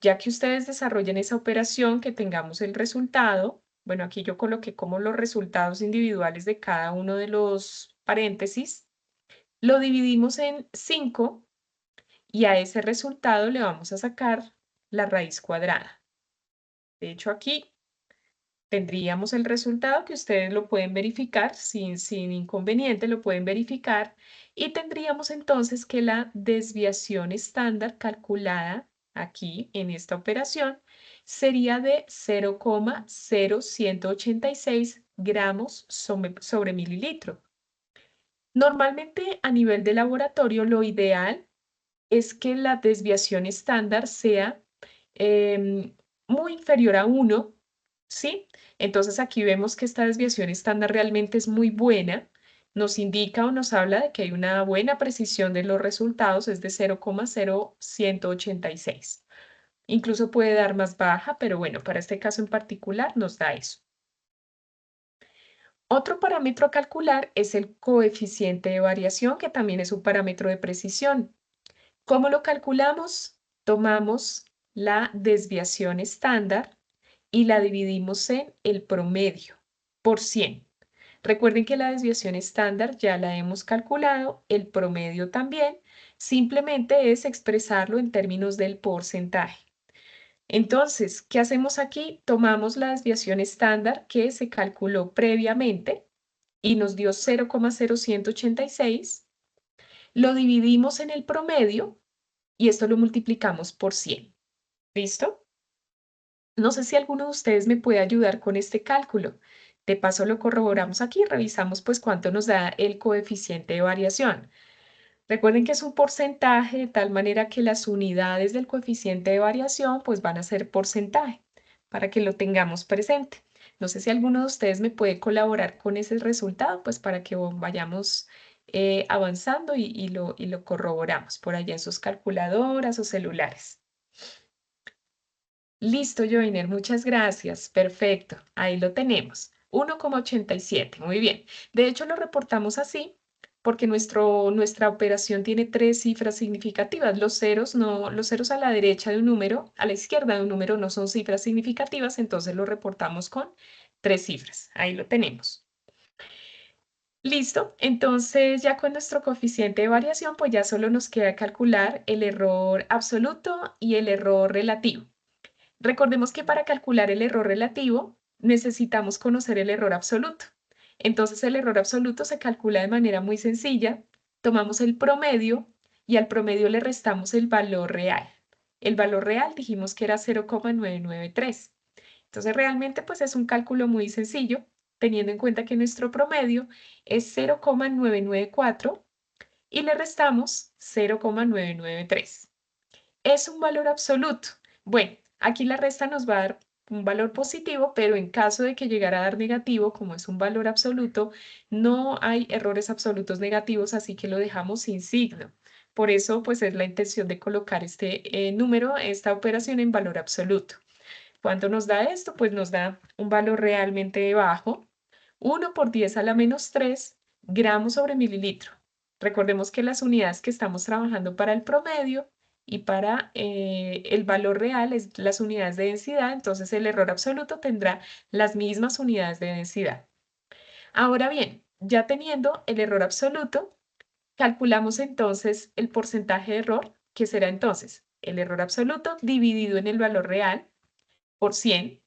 Ya que ustedes desarrollen esa operación, que tengamos el resultado, Bueno, aquí yo coloqué como los resultados individuales de cada uno de los paréntesis. Lo dividimos en 5 y a ese resultado le vamos a sacar la raíz cuadrada. De hecho, aquí tendríamos el resultado que ustedes lo pueden verificar sin inconveniente, lo pueden verificar y tendríamos entonces que la desviación estándar calculada aquí en esta operación sería de 0,0186 gramos sobre mililitro. Normalmente a nivel de laboratorio lo ideal es que la desviación estándar sea em, muy inferior a 1, ¿sí? Entonces aquí vemos que esta desviación estándar realmente es muy buena. Nos indica o nos habla de que hay una buena precisión de los resultados, es de 0,0186. Incluso puede dar más baja, pero bueno, para este caso en particular nos da eso. Otro parámetro a calcular es el coeficiente de variación, que también es un parámetro de precisión. ¿Cómo lo calculamos? Tomamos la desviación estándar y la dividimos en el promedio por 100. Recuerden que la desviación estándar ya la hemos calculado, el promedio también, simplemente es expresarlo en términos del porcentaje. Entonces, ¿qué hacemos aquí? Tomamos la desviación estándar que se calculó previamente y nos dio 0,0186, lo dividimos en el promedio y esto lo multiplicamos por 100. ¿Listo? No sé si alguno de ustedes me puede ayudar con este cálculo. De paso lo corroboramos aquí, revisamos pues cuánto nos da el coeficiente de variación. Recuerden que es un porcentaje de tal manera que las unidades del coeficiente de variación pues van a ser porcentaje para que lo tengamos presente. No sé si alguno de ustedes me puede colaborar con ese resultado pues para que vayamos avanzando y lo corroboramos por allá en sus calculadoras o celulares. Listo, Joiner, muchas gracias. Perfecto, ahí lo tenemos. 1,87, muy bien. De hecho, lo reportamos así porque nuestra operación tiene tres cifras significativas. Los ceros a la derecha de un número, a la izquierda de un número no son cifras significativas, entonces lo reportamos con tres cifras. Ahí lo tenemos. Listo, entonces ya con nuestro coeficiente de variación, pues ya solo nos queda calcular el error absoluto y el error relativo. Recordemos que para calcular el error relativo necesitamos conocer el error absoluto. Entonces el error absoluto se calcula de manera muy sencilla. Tomamos el promedio y al promedio le restamos el valor real. El valor real dijimos que era 0,993. Entonces realmente pues es un cálculo muy sencillo, teniendo en cuenta que nuestro promedio es 0,994 y le restamos 0,993. Es un valor absoluto. Bueno, aquí la resta nos va a dar un valor positivo, pero en caso de que llegara a dar negativo, como es un valor absoluto, no hay errores absolutos negativos, así que lo dejamos sin signo. Por eso, pues es la intención de colocar este número, esta operación en valor absoluto. ¿Cuánto nos da esto? Pues nos da un valor realmente bajo, 1 por 10 a la menos 3 gramos sobre mililitro. Recordemos que las unidades que estamos trabajando para el promedio y para el valor real es las unidades de densidad, entonces el error absoluto tendrá las mismas unidades de densidad. Ahora bien, ya teniendo el error absoluto, calculamos entonces el porcentaje de error, que será entonces el error absoluto dividido en el valor real por 100.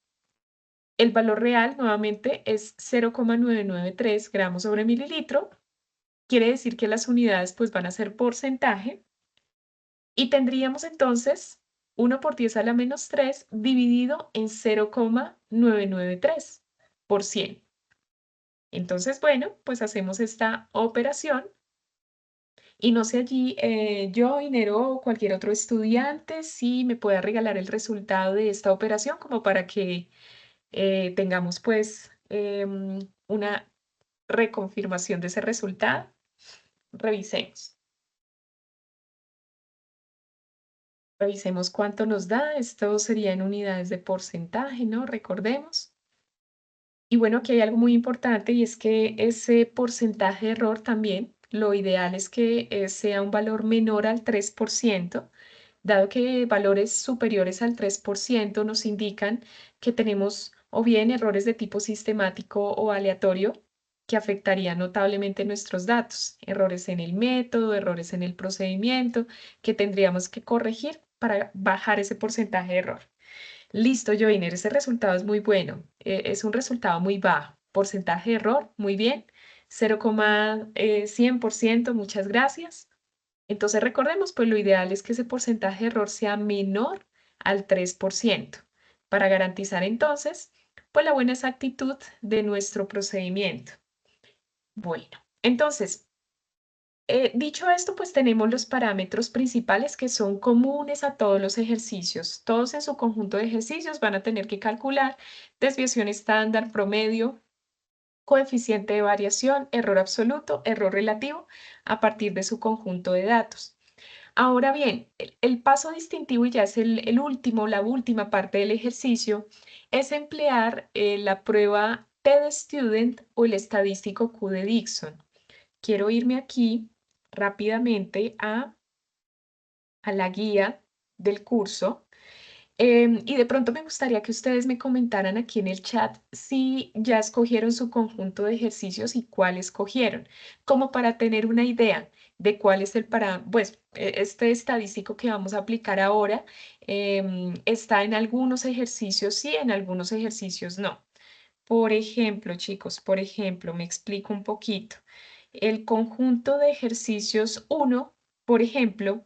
El valor real nuevamente es 0,993 gramos sobre mililitro. Quiere decir que las unidades pues van a ser porcentaje y tendríamos entonces 1 por 10 a la menos 3 dividido en 0,993 por 100. Entonces, bueno, pues hacemos esta operación y no sé allí, yo, Inero o cualquier otro estudiante, si me pueda regalar el resultado de esta operación como para que tengamos pues una reconfirmación de ese resultado. Revisemos. Revisemos cuánto nos da. Esto sería en unidades de porcentaje, ¿no? Recordemos. Y bueno, aquí hay algo muy importante y es que ese porcentaje de error también, lo ideal es que sea un valor menor al 3%, dado que valores superiores al 3% nos indican que tenemos o bien errores de tipo sistemático o aleatorio que afectarían notablemente nuestros datos, errores en el método, errores en el procedimiento que tendríamos que corregir para bajar ese porcentaje de error. Listo, Joiner, ese resultado es muy bueno. Es un resultado muy bajo. Porcentaje de error, muy bien. 0,100%, muchas gracias. Entonces recordemos, pues lo ideal es que ese porcentaje de error sea menor al 3% para garantizar entonces, pues la buena exactitud de nuestro procedimiento. Bueno, entonces, dicho esto, pues tenemos los parámetros principales que son comunes a todos los ejercicios. Todos en su conjunto de ejercicios van a tener que calcular desviación estándar, promedio, coeficiente de variación, error absoluto, error relativo, a partir de su conjunto de datos. Ahora bien, el paso distintivo, y ya es el último, la última parte del ejercicio, es emplear la prueba TED-Student o el estadístico Q de Dixon. Quiero irme aquí rápidamente a la guía del curso. Y de pronto me gustaría que ustedes me comentaran aquí en el chat si ya escogieron su conjunto de ejercicios y cuál escogieron, como para tener una idea de cuál es el para, pues, este estadístico que vamos a aplicar ahora está en algunos ejercicios sí, en algunos ejercicios no. Por ejemplo, chicos, por ejemplo, me explico un poquito. El conjunto de ejercicios uno, por ejemplo,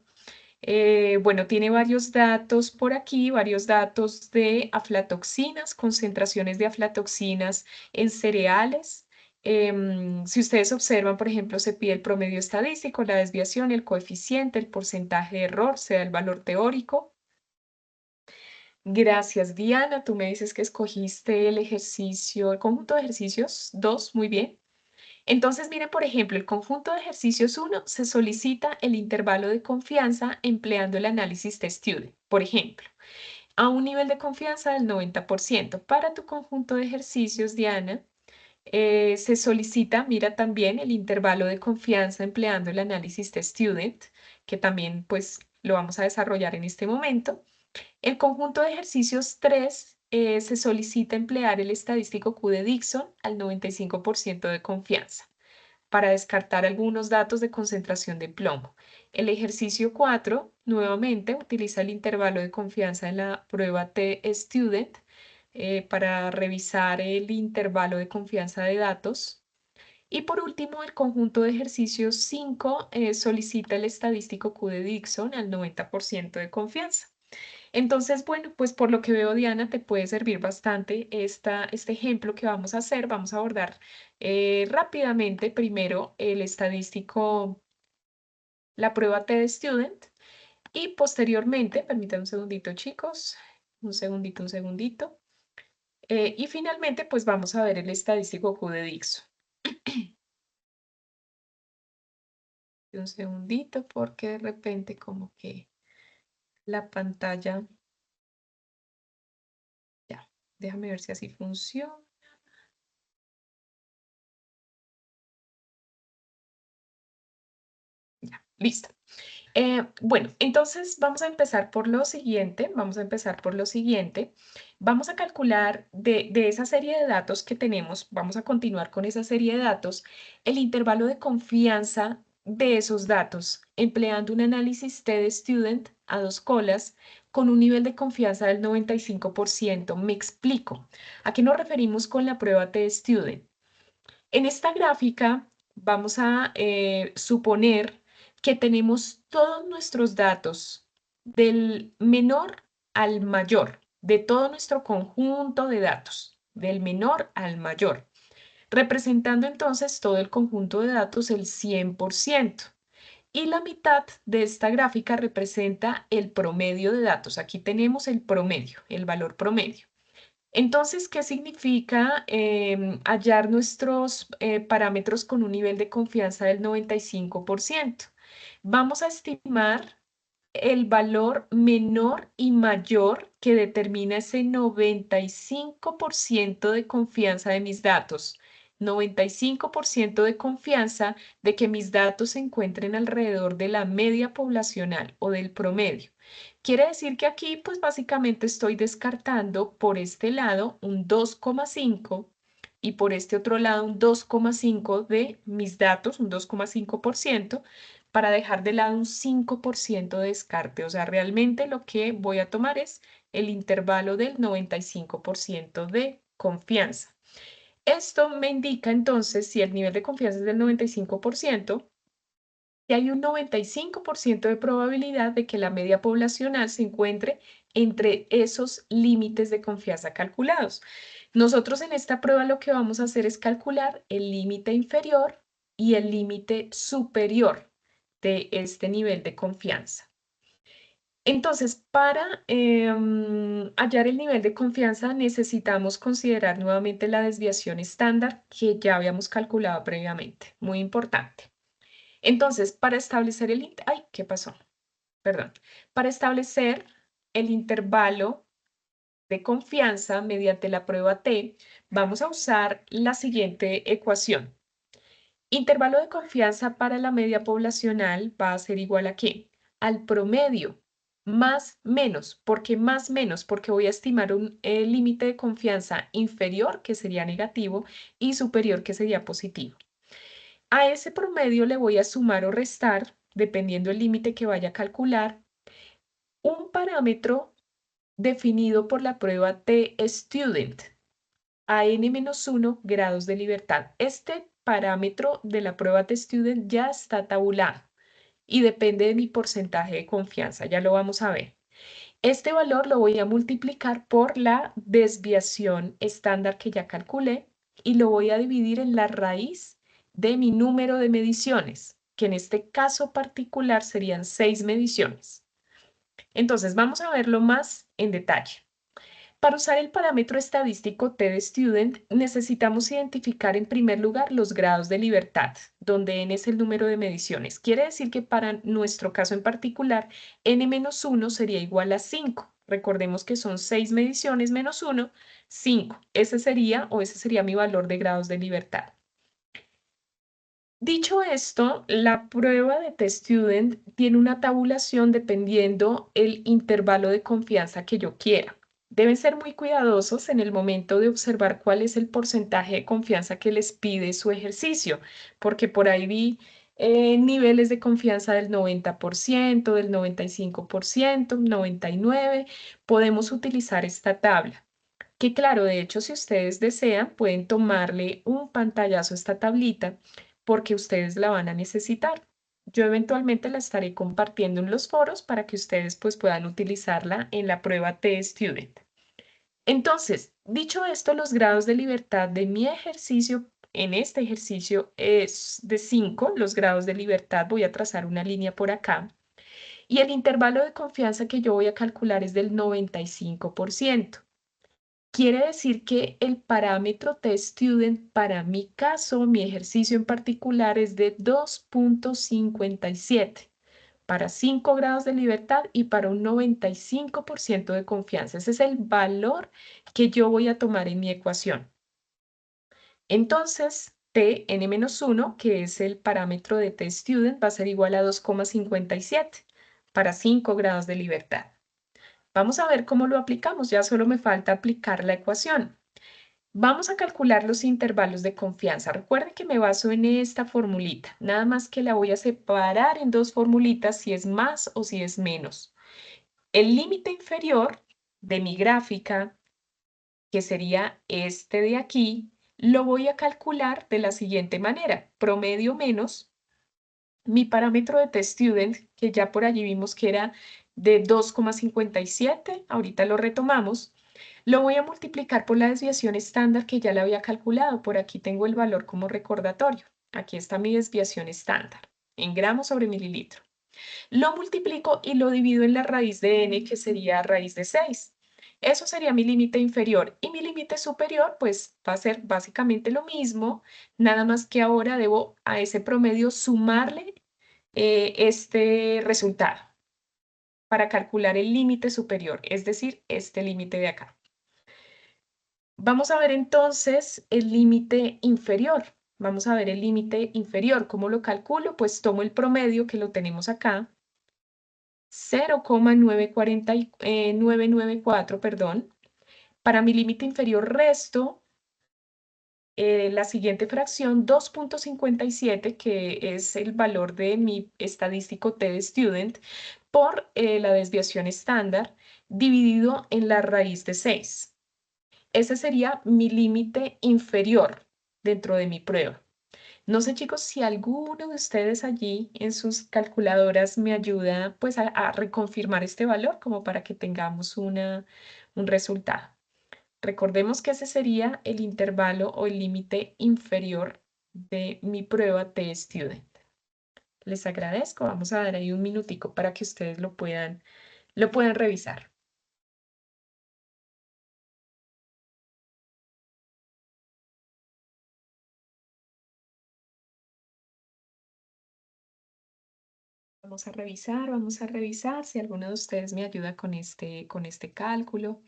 bueno, tiene varios datos por aquí, varios datos de aflatoxinas, concentraciones de aflatoxinas en cereales. Si ustedes observan, por ejemplo, se pide el promedio estadístico, la desviación, el coeficiente, el porcentaje de error, se da el valor teórico. Gracias, Diana. Tú me dices que escogiste el ejercicio, el conjunto de ejercicios 2, muy bien. Entonces, miren, por ejemplo, el conjunto de ejercicios uno se solicita el intervalo de confianza empleando el análisis TEST-STUDENT. Por ejemplo, a un nivel de confianza del 90%. Para tu conjunto de ejercicios, Diana, se solicita, mira también el intervalo de confianza empleando el análisis TEST-STUDENT, que también pues lo vamos a desarrollar en este momento. El conjunto de ejercicios 3 se solicita emplear el estadístico Q de Dixon al 95% de confianza para descartar algunos datos de concentración de plomo. El ejercicio 4, nuevamente, utiliza el intervalo de confianza en la prueba T-Student para revisar el intervalo de confianza de datos. Y por último, el conjunto de ejercicios 5 solicita el estadístico Q de Dixon al 90% de confianza. Entonces, bueno, pues por lo que veo, Diana, te puede servir bastante este ejemplo que vamos a hacer. Vamos a abordar rápidamente primero el estadístico, la prueba TED-Student y posteriormente, permítanme un segundito, chicos, un segundito. Y finalmente, pues vamos a ver el estadístico Q de Dixon. Un segundito, porque de repente como que la pantalla, ya, déjame ver si así funciona. Ya, listo. Bueno, entonces vamos a empezar por lo siguiente, vamos a calcular de esa serie de datos que tenemos, vamos a continuar con esa serie de datos, el intervalo de confianza de esos datos, empleando un análisis T-de-Student a dos colas con un nivel de confianza del 95%. Me explico. ¿A qué nos referimos con la prueba T-Student? En esta gráfica vamos a suponer que tenemos todos nuestros datos del menor al mayor, de todo nuestro conjunto de datos, del menor al mayor, representando entonces todo el conjunto de datos el 100%. Y la mitad de esta gráfica representa el promedio de datos. Aquí tenemos el promedio, el valor promedio. Entonces, ¿qué significa hallar nuestros parámetros con un nivel de confianza del 95%? Vamos a estimar el valor menor y mayor que determina ese 95% de confianza de mis datos. 95% de confianza de que mis datos se encuentren alrededor de la media poblacional o del promedio. Quiere decir que aquí, pues básicamente estoy descartando por este lado un 2,5 y por este otro lado un 2,5 de mis datos, un 2,5%, para dejar de lado un 5% de descarte. O sea, realmente lo que voy a tomar es el intervalo del 95% de confianza. Esto me indica entonces si el nivel de confianza es del 95%, y hay un 95% de probabilidad de que la media poblacional se encuentre entre esos límites de confianza calculados. Nosotros en esta prueba lo que vamos a hacer es calcular el límite inferior y el límite superior de este nivel de confianza. Entonces, para hallar el nivel de confianza necesitamos considerar nuevamente la desviación estándar que ya habíamos calculado previamente. Muy importante. Entonces, para establecer ay, ¿qué pasó? Perdón. Para establecer el intervalo de confianza mediante la prueba T, vamos a usar la siguiente ecuación. Intervalo de confianza para la media poblacional va a ser igual a ¿qué? Al promedio más menos. ¿Por qué más menos? Porque voy a estimar un límite de confianza inferior, que sería negativo, y superior, que sería positivo. A ese promedio le voy a sumar o restar, dependiendo el límite que vaya a calcular, un parámetro definido por la prueba T-Student a n-1 grados de libertad. Este parámetro de la prueba T-Student ya está tabulado y depende de mi porcentaje de confianza. Ya lo vamos a ver. Este valor lo voy a multiplicar por la desviación estándar que ya calculé y lo voy a dividir en la raíz de mi número de mediciones, que en este caso particular serían 6 mediciones. Entonces vamos a verlo más en detalle. Para usar el parámetro estadístico T-de-Student, necesitamos identificar en primer lugar los grados de libertad, donde n es el número de mediciones. Quiere decir que para nuestro caso en particular, n-1 sería igual a 5. Recordemos que son 6 mediciones menos 1, 5. Ese sería mi valor de grados de libertad. Dicho esto, la prueba de T-Student tiene una tabulación dependiendo el intervalo de confianza que yo quiera. Deben ser muy cuidadosos en el momento de observar cuál es el porcentaje de confianza que les pide su ejercicio, porque por ahí vi niveles de confianza del 90%, del 95%, 99%. Podemos utilizar esta tabla. Que claro, de hecho, si ustedes desean, pueden tomarle un pantallazo a esta tablita porque ustedes la van a necesitar. Yo eventualmente la estaré compartiendo en los foros para que ustedes pues puedan utilizarla en la prueba T-Student. Entonces, dicho esto, los grados de libertad de mi ejercicio, en este ejercicio es de 5, los grados de libertad, voy a trazar una línea por acá, y el intervalo de confianza que yo voy a calcular es del 95%. Quiere decir que el parámetro T-Student para mi caso, mi ejercicio en particular, es de 2,57 para 5 grados de libertad y para un 95% de confianza. Ese es el valor que yo voy a tomar en mi ecuación. Entonces, Tn-1, que es el parámetro de T-Student, va a ser igual a 2,57 para 5 grados de libertad. Vamos a ver cómo lo aplicamos, ya solo me falta aplicar la ecuación. Vamos a calcular los intervalos de confianza. Recuerden que me baso en esta formulita, nada más que la voy a separar en dos formulitas si es más o si es menos. El límite inferior de mi gráfica, que sería este de aquí, lo voy a calcular de la siguiente manera. Promedio menos mi parámetro de T-Student, que ya por allí vimos que era de 2,57, ahorita lo retomamos, lo voy a multiplicar por la desviación estándar que ya la había calculado. Por aquí tengo el valor como recordatorio. Aquí está mi desviación estándar, en gramos sobre mililitro. Lo multiplico y lo divido en la raíz de n, que sería raíz de 6. Eso sería mi límite inferior. Y mi límite superior, pues va a ser básicamente lo mismo, nada más que ahora debo a ese promedio sumarle este resultado para calcular el límite superior, es decir, este límite de acá. Vamos a ver entonces el límite inferior. Vamos a ver el límite inferior. ¿Cómo lo calculo? Pues tomo el promedio que lo tenemos acá. 0,994, perdón. Para mi límite inferior resto la siguiente fracción, 2,57, que es el valor de mi estadístico T de student, por la desviación estándar, dividido en la raíz de 6. Ese sería mi límite inferior dentro de mi prueba. No sé, chicos, si alguno de ustedes allí en sus calculadoras me ayuda pues a reconfirmar este valor como para que tengamos un resultado. Recordemos que ese sería el intervalo o el límite inferior de mi prueba de student. Les agradezco. Vamos a dar ahí un minutico para que ustedes lo puedan revisar. Vamos a revisar si alguno de ustedes me ayuda con este cálculo.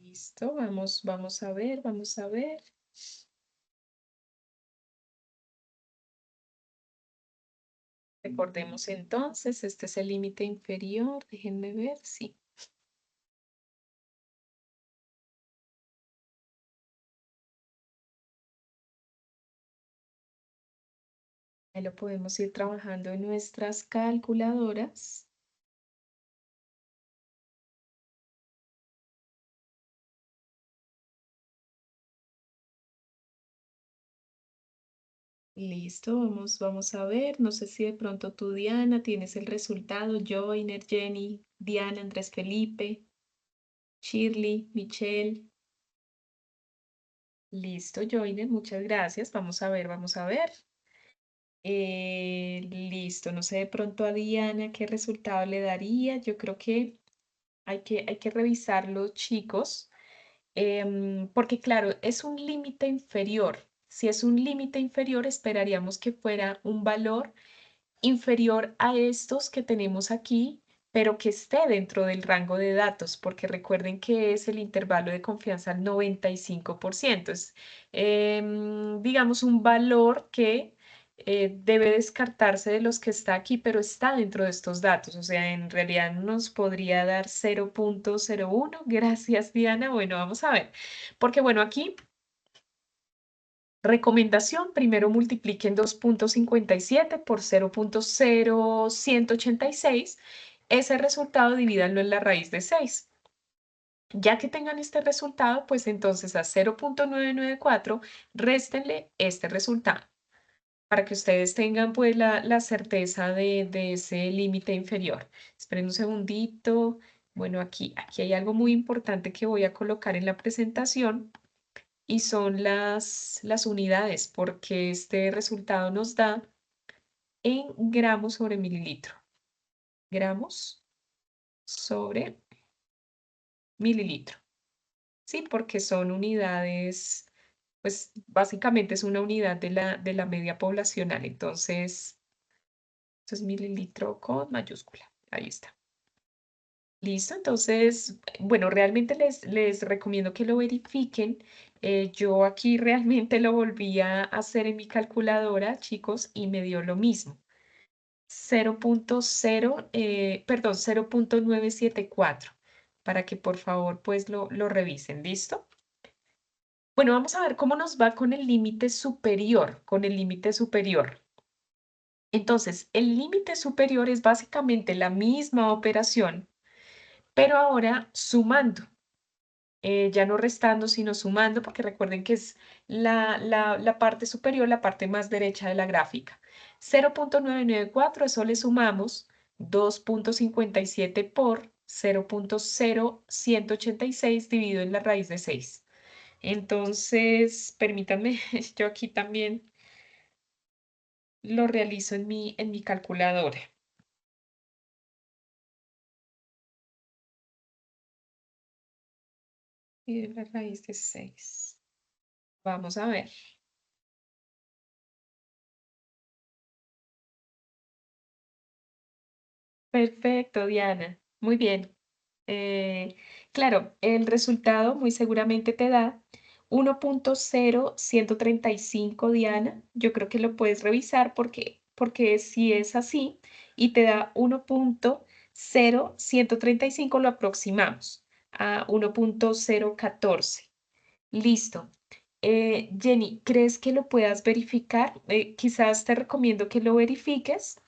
Listo, vamos a ver, vamos a ver. Recordemos entonces, este es el límite inferior. Déjenme ver, sí. Ahí lo podemos ir trabajando en nuestras calculadoras. Listo, vamos a ver. No sé si de pronto tú, Diana, tienes el resultado. Joiner, Jenny, Diana, Andrés Felipe, Shirley, Michelle. Listo, Joiner, muchas gracias. Vamos a ver, vamos a ver. Listo, no sé de pronto a Diana qué resultado le daría. Yo creo que hay que revisarlo, chicos, porque claro, es un límite inferior. Si es un límite inferior, esperaríamos que fuera un valor inferior a estos que tenemos aquí, pero que esté dentro del rango de datos, porque recuerden que es el intervalo de confianza al 95%. Es, digamos, un valor que debe descartarse de los que está aquí, pero está dentro de estos datos. O sea, en realidad nos podría dar 0,01. Gracias, Diana. Bueno, vamos a ver. Porque bueno, aquí recomendación, primero multipliquen 2,57 por 0,0186. Ese resultado divídanlo en la raíz de 6. Ya que tengan este resultado, pues entonces a 0,994 réstenle este resultado para que ustedes tengan pues la certeza de ese límite inferior. Esperen un segundito. Bueno, aquí hay algo muy importante que voy a colocar en la presentación y son las unidades, porque este resultado nos da en gramos sobre mililitro. Gramos sobre mililitro. Sí, porque son unidades, pues básicamente es una unidad de la media poblacional. Entonces, esto es mililitro con mayúscula. Ahí está. Listo, entonces, bueno, realmente les recomiendo que lo verifiquen. Yo aquí realmente lo volví a hacer en mi calculadora, chicos, y me dio lo mismo. 0,0, perdón, 0,974, para que por favor pues lo revisen, ¿listo? Bueno, vamos a ver cómo nos va con el límite superior, con el límite superior. Entonces, el límite superior es básicamente la misma operación, pero ahora sumando. Ya no restando, sino sumando, porque recuerden que es la parte superior, la parte más derecha de la gráfica. 0,994, eso le sumamos 2,57 por 0,0186 dividido en la raíz de 6. Entonces, permítanme, yo aquí también lo realizo en mi calculadora. y de la raíz de 6. Vamos a ver. Perfecto, Diana. Muy bien. Claro, el resultado muy seguramente te da 1,0135, Diana. Yo creo que lo puedes revisar porque si es así y te da 1,0135, lo aproximamos a 1,014. Listo. Jenny, ¿crees que lo puedas verificar? Quizás te recomiendo que lo verifiques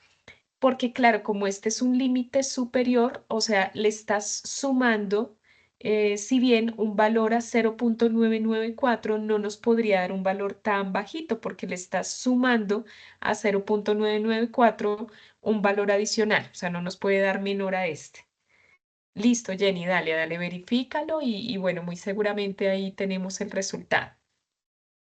porque claro, como este es un límite superior, o sea, le estás sumando, si bien un valor a 0,994 no nos podría dar un valor tan bajito, porque le estás sumando a 0,994 un valor adicional, o sea, no nos puede dar menor a este. Listo, Jenny, dale, dale, verifícalo y bueno, muy seguramente ahí tenemos el resultado.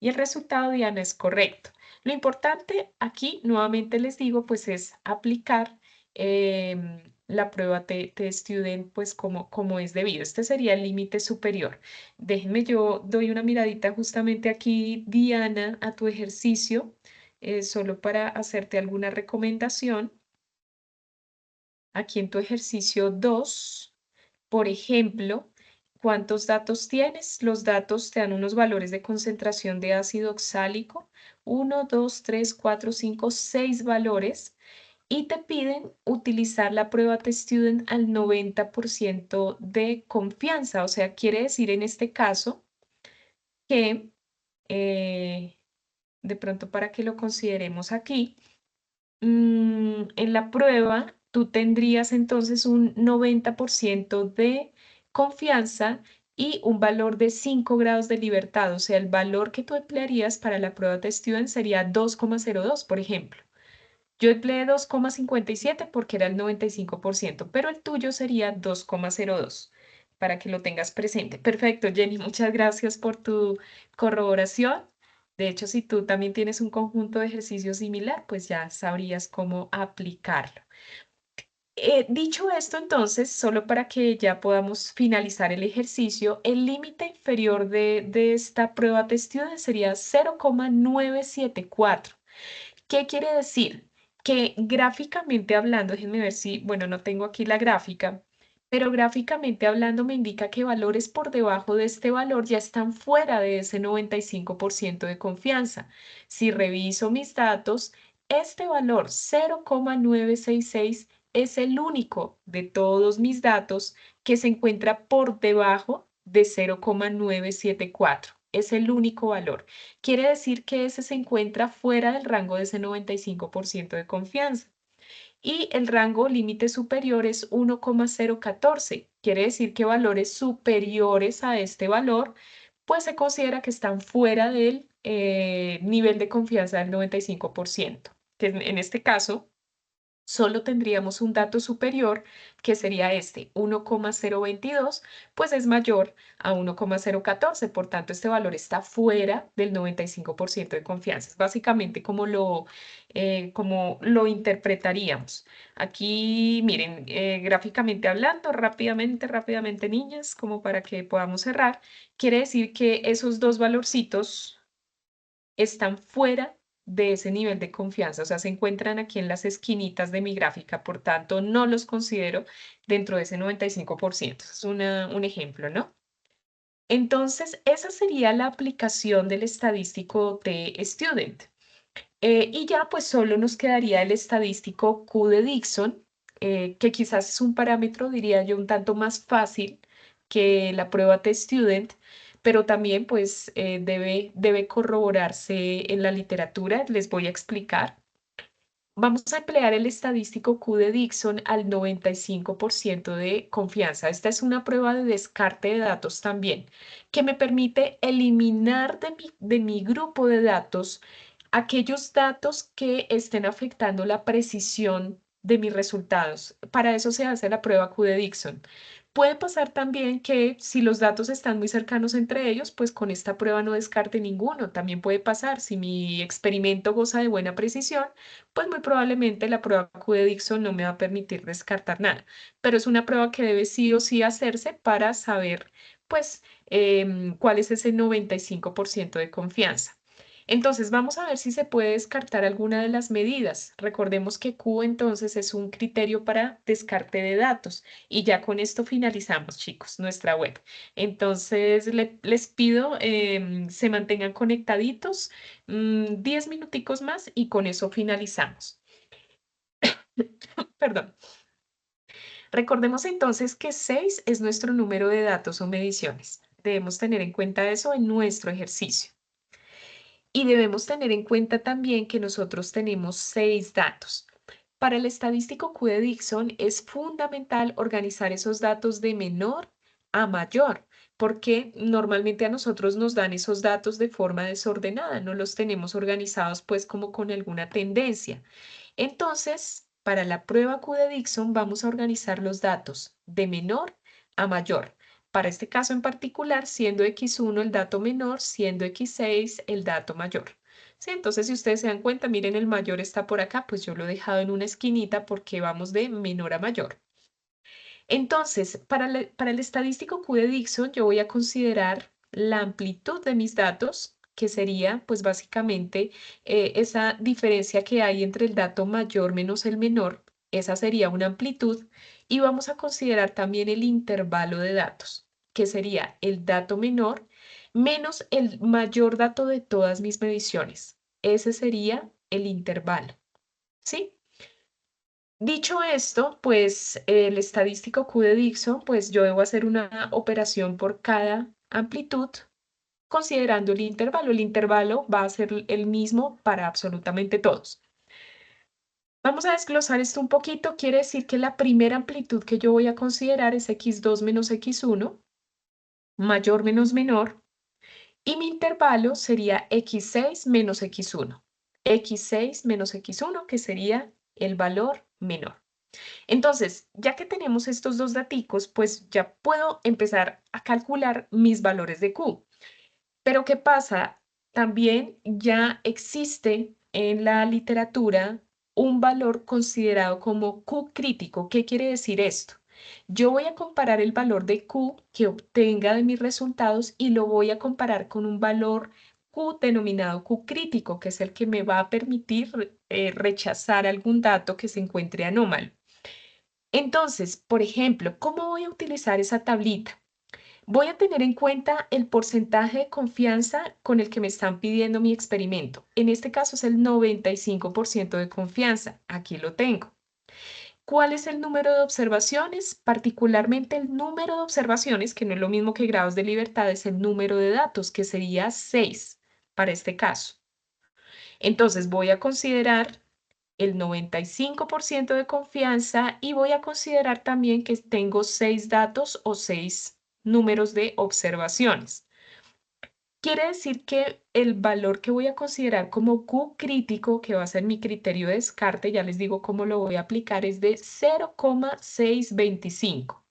Y el resultado, Diana, es correcto. Lo importante aquí, nuevamente les digo, pues es aplicar la prueba T-Student, pues como es debido. Este sería el límite superior. Déjenme, yo doy una miradita justamente aquí, Diana, a tu ejercicio, solo para hacerte alguna recomendación. Aquí en tu ejercicio 2, por ejemplo, ¿cuántos datos tienes? Los datos te dan unos valores de concentración de ácido oxálico, 1, 2, 3, 4, 5, 6 valores, y te piden utilizar la prueba T-Student al 90% de confianza. O sea, quiere decir en este caso que, eh, de pronto para que lo consideremos aquí, en la prueba, tú tendrías entonces un 90% de confianza y un valor de 5 grados de libertad. O sea, el valor que tú emplearías para la prueba de Student sería 2,02, por ejemplo. Yo empleé 2,57 porque era el 95%, pero el tuyo sería 2,02 para que lo tengas presente. Perfecto, Jenny, muchas gracias por tu corroboración. De hecho, si tú también tienes un conjunto de ejercicios similar, pues ya sabrías cómo aplicarlo. Dicho esto, entonces, solo para que ya podamos finalizar el ejercicio, el límite inferior de esta prueba de estudio sería 0,974. ¿Qué quiere decir? Que gráficamente hablando, déjenme ver si, bueno, no tengo aquí la gráfica, pero gráficamente hablando me indica que valores por debajo de este valor ya están fuera de ese 95% de confianza. Si reviso mis datos, este valor 0,966 es el único de todos mis datos que se encuentra por debajo de 0,974. Es el único valor. Quiere decir que ese se encuentra fuera del rango de ese 95% de confianza. Y el rango límite superior es 1,014. Quiere decir que valores superiores a este valor, pues se considera que están fuera del nivel de confianza del 95%, que en este caso solo tendríamos un dato superior, que sería este, 1,022, pues es mayor a 1,014, por tanto este valor está fuera del 95% de confianza. Es básicamente como lo interpretaríamos. Aquí, miren, gráficamente hablando, rápidamente, niñas, como para que podamos cerrar, quiere decir que esos dos valorcitos están fuera de ese nivel de confianza, o sea, se encuentran aquí en las esquinitas de mi gráfica, por tanto, no los considero dentro de ese 95%. Es un ejemplo, ¿no? Entonces, esa sería la aplicación del estadístico de Student. Y ya pues solo nos quedaría el estadístico Q de Dixon, que quizás es un parámetro, diría yo, un tanto más fácil que la prueba T-Student, pero también pues debe corroborarse en la literatura. Les voy a explicar. Vamos a emplear el estadístico Q de Dixon al 95% de confianza. Esta es una prueba de descarte de datos también, que me permite eliminar de mi grupo de datos aquellos datos que estén afectando la precisión de mis resultados. Para eso se hace la prueba Q de Dixon. Puede pasar también que si los datos están muy cercanos entre ellos, pues con esta prueba no descarte ninguno. También puede pasar si mi experimento goza de buena precisión, pues muy probablemente la prueba Q de Dixon no me va a permitir descartar nada. Pero es una prueba que debe sí o sí hacerse para saber, pues, cuál es ese 95% de confianza. Entonces, vamos a ver si se puede descartar alguna de las medidas. Recordemos que Q entonces es un criterio para descarte de datos y ya con esto finalizamos, chicos, nuestra web. Entonces, les pido se mantengan conectaditos 10 minuticos más y con eso finalizamos. Perdón. Recordemos entonces que 6 es nuestro número de datos o mediciones. Debemos tener en cuenta eso en nuestro ejercicio. Y debemos tener en cuenta también que nosotros tenemos 6 datos. Para el estadístico Q de Dixon es fundamental organizar esos datos de menor a mayor, porque normalmente a nosotros nos dan esos datos de forma desordenada, no los tenemos organizados pues como con alguna tendencia. Entonces, para la prueba Q de Dixon vamos a organizar los datos de menor a mayor. Para este caso en particular, siendo X1 el dato menor, siendo X6 el dato mayor. Sí, entonces, si ustedes se dan cuenta, miren, el mayor está por acá, pues yo lo he dejado en una esquinita porque vamos de menor a mayor. Entonces, para el estadístico Q de Dixon, yo voy a considerar la amplitud de mis datos, que sería, pues básicamente, esa diferencia que hay entre el dato mayor menos el menor, esa sería una amplitud, y vamos a considerar también el intervalo de datos, que sería el dato menor menos el mayor dato de todas mis mediciones. Ese sería el intervalo, ¿sí? Dicho esto, pues el estadístico Q de Dixon, pues yo debo hacer una operación por cada amplitud considerando el intervalo. El intervalo va a ser el mismo para absolutamente todos. Vamos a desglosar esto un poquito. Quiere decir que la primera amplitud que yo voy a considerar es X2 menos X1, mayor menos menor, y mi intervalo sería X6 menos X1. X6 menos X1, que sería el valor menor. Entonces, ya que tenemos estos dos daticos, pues ya puedo empezar a calcular mis valores de Q. Pero ¿qué pasa? También ya existe en la literatura un valor considerado como Q crítico. ¿Qué quiere decir esto? Yo voy a comparar el valor de Q que obtenga de mis resultados y lo voy a comparar con un valor Q denominado Q crítico, que es el que me va a permitir rechazar algún dato que se encuentre anómalo. Entonces, por ejemplo, ¿cómo voy a utilizar esa tablita? Voy a tener en cuenta el porcentaje de confianza con el que me están pidiendo mi experimento. En este caso es el 95% de confianza. Aquí lo tengo. ¿Cuál es el número de observaciones? Particularmente el número de observaciones, que no es lo mismo que grados de libertad, es el número de datos, que sería 6 para este caso. Entonces voy a considerar el 95% de confianza y voy a considerar también que tengo 6 datos o 6 números de observaciones. Quiere decir que el valor que voy a considerar como Q crítico, que va a ser mi criterio de descarte, ya les digo cómo lo voy a aplicar, es de 0,625.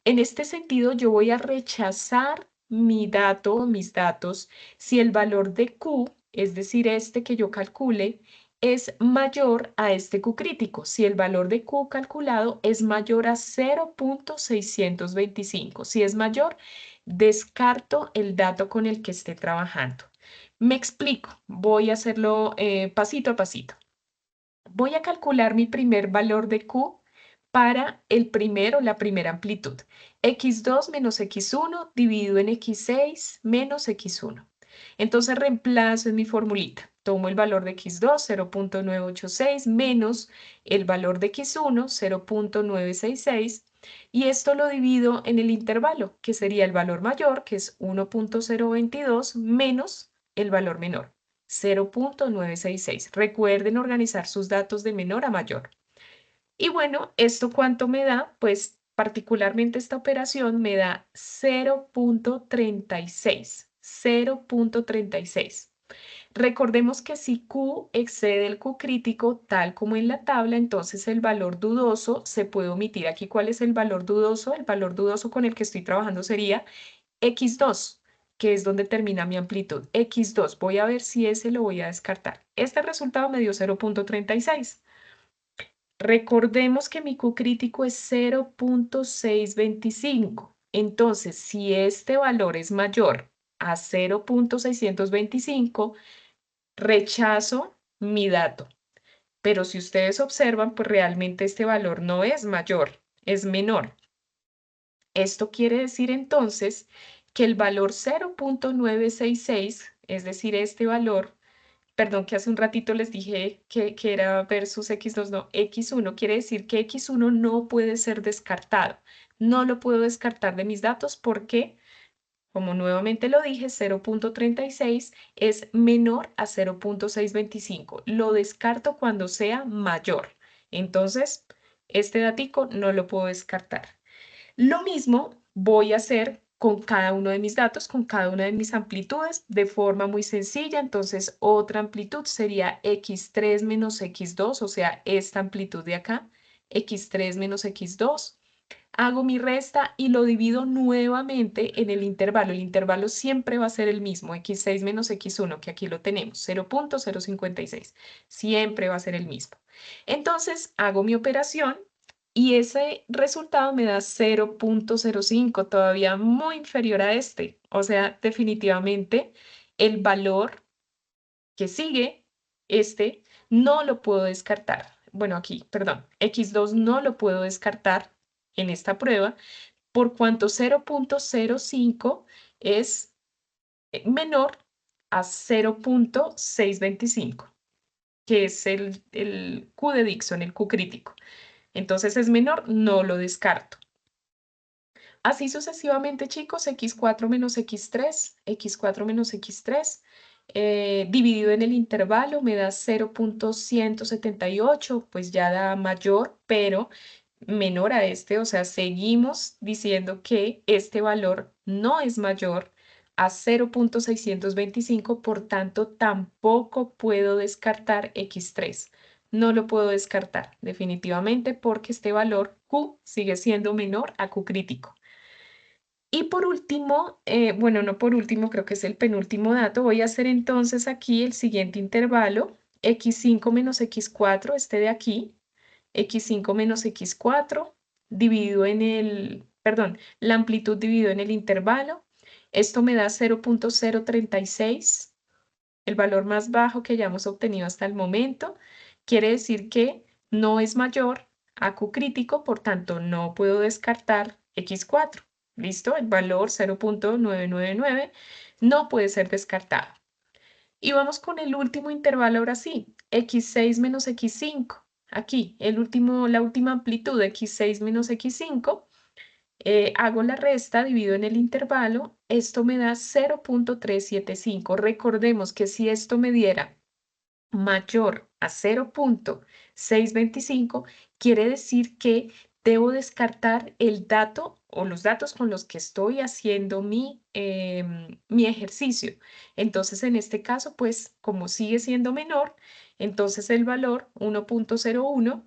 En este sentido, yo voy a rechazar mi dato o mis datos si el valor de Q, es decir, este que yo calcule, es mayor a este Q crítico. Si el valor de Q calculado es mayor a 0,625. Si es mayor, descarto el dato con el que esté trabajando. Me explico. Voy a hacerlo pasito a pasito. Voy a calcular mi primer valor de Q para el primero, la primera amplitud. X2 menos X1 dividido en X6 menos X1. Entonces reemplazo en mi formulita. Tomo el valor de X2, 0,986, menos el valor de X1, 0,966, y esto lo divido en el intervalo, que sería el valor mayor, que es 1,022, menos el valor menor, 0,966. Recuerden organizar sus datos de menor a mayor. Y bueno, ¿esto cuánto me da? Pues particularmente esta operación me da 0,36. 0,36. Recordemos que si Q excede el Q crítico, tal como en la tabla, entonces el valor dudoso se puede omitir. Aquí, ¿cuál es el valor dudoso? El valor dudoso con el que estoy trabajando sería X2, que es donde termina mi amplitud. X2, voy a ver si ese lo voy a descartar. Este resultado me dio 0,36. Recordemos que mi Q crítico es 0,625. Entonces, si este valor es mayor a 0.625, rechazo mi dato. Pero si ustedes observan, pues realmente este valor no es mayor, es menor. Esto quiere decir entonces que el valor 0.966, es decir, este valor, perdón que hace un ratito les dije que era versus x2, no, x1, quiere decir que x1 no puede ser descartado. No lo puedo descartar de mis datos porque, como nuevamente lo dije, 0.36 es menor a 0.625. Lo descarto cuando sea mayor. Entonces, este datico no lo puedo descartar. Lo mismo voy a hacer con cada uno de mis datos, con cada una de mis amplitudes, de forma muy sencilla. Entonces, otra amplitud sería x3 menos x2, o sea, esta amplitud de acá, x3 menos x2. Hago mi resta y lo divido nuevamente en el intervalo. El intervalo siempre va a ser el mismo, x6 menos x1, que aquí lo tenemos, 0.056. Siempre va a ser el mismo. Entonces, hago mi operación y ese resultado me da 0.05, todavía muy inferior a este. O sea, definitivamente el valor que sigue, este, no lo puedo descartar. Bueno, aquí, perdón, x2 no lo puedo descartar en esta prueba por cuanto 0.05 es menor a 0.625, que es el Q de Dixon, el Q crítico. Entonces es menor, no lo descarto. Así sucesivamente, chicos, x4 menos x3, x4 menos x3, dividido en el intervalo me da 0.178, pues ya da mayor, pero menor a este, o sea, seguimos diciendo que este valor no es mayor a 0.625, por tanto, tampoco puedo descartar x3. No lo puedo descartar definitivamente porque este valor Q sigue siendo menor a Q crítico. Y por último, bueno, no por último, creo que es el penúltimo dato, voy a hacer entonces aquí el siguiente intervalo, x5 menos x4, este de aquí, x5 menos x4, dividido en el, perdón, la amplitud dividido en el intervalo. Esto me da 0.036, el valor más bajo que hayamos obtenido hasta el momento. Quiere decir que no es mayor a Q crítico, por tanto no puedo descartar x4. ¿Listo? El valor 0.999 no puede ser descartado. Y vamos con el último intervalo ahora sí, x6 menos x5. Aquí, la última amplitud, x6 menos x5. Hago la resta, divido en el intervalo, esto me da 0.375. Recordemos que si esto me diera mayor a 0.625, quiere decir que debo descartar el dato o los datos con los que estoy haciendo mi ejercicio. Entonces, en este caso, pues como sigue siendo menor, entonces el valor 1.01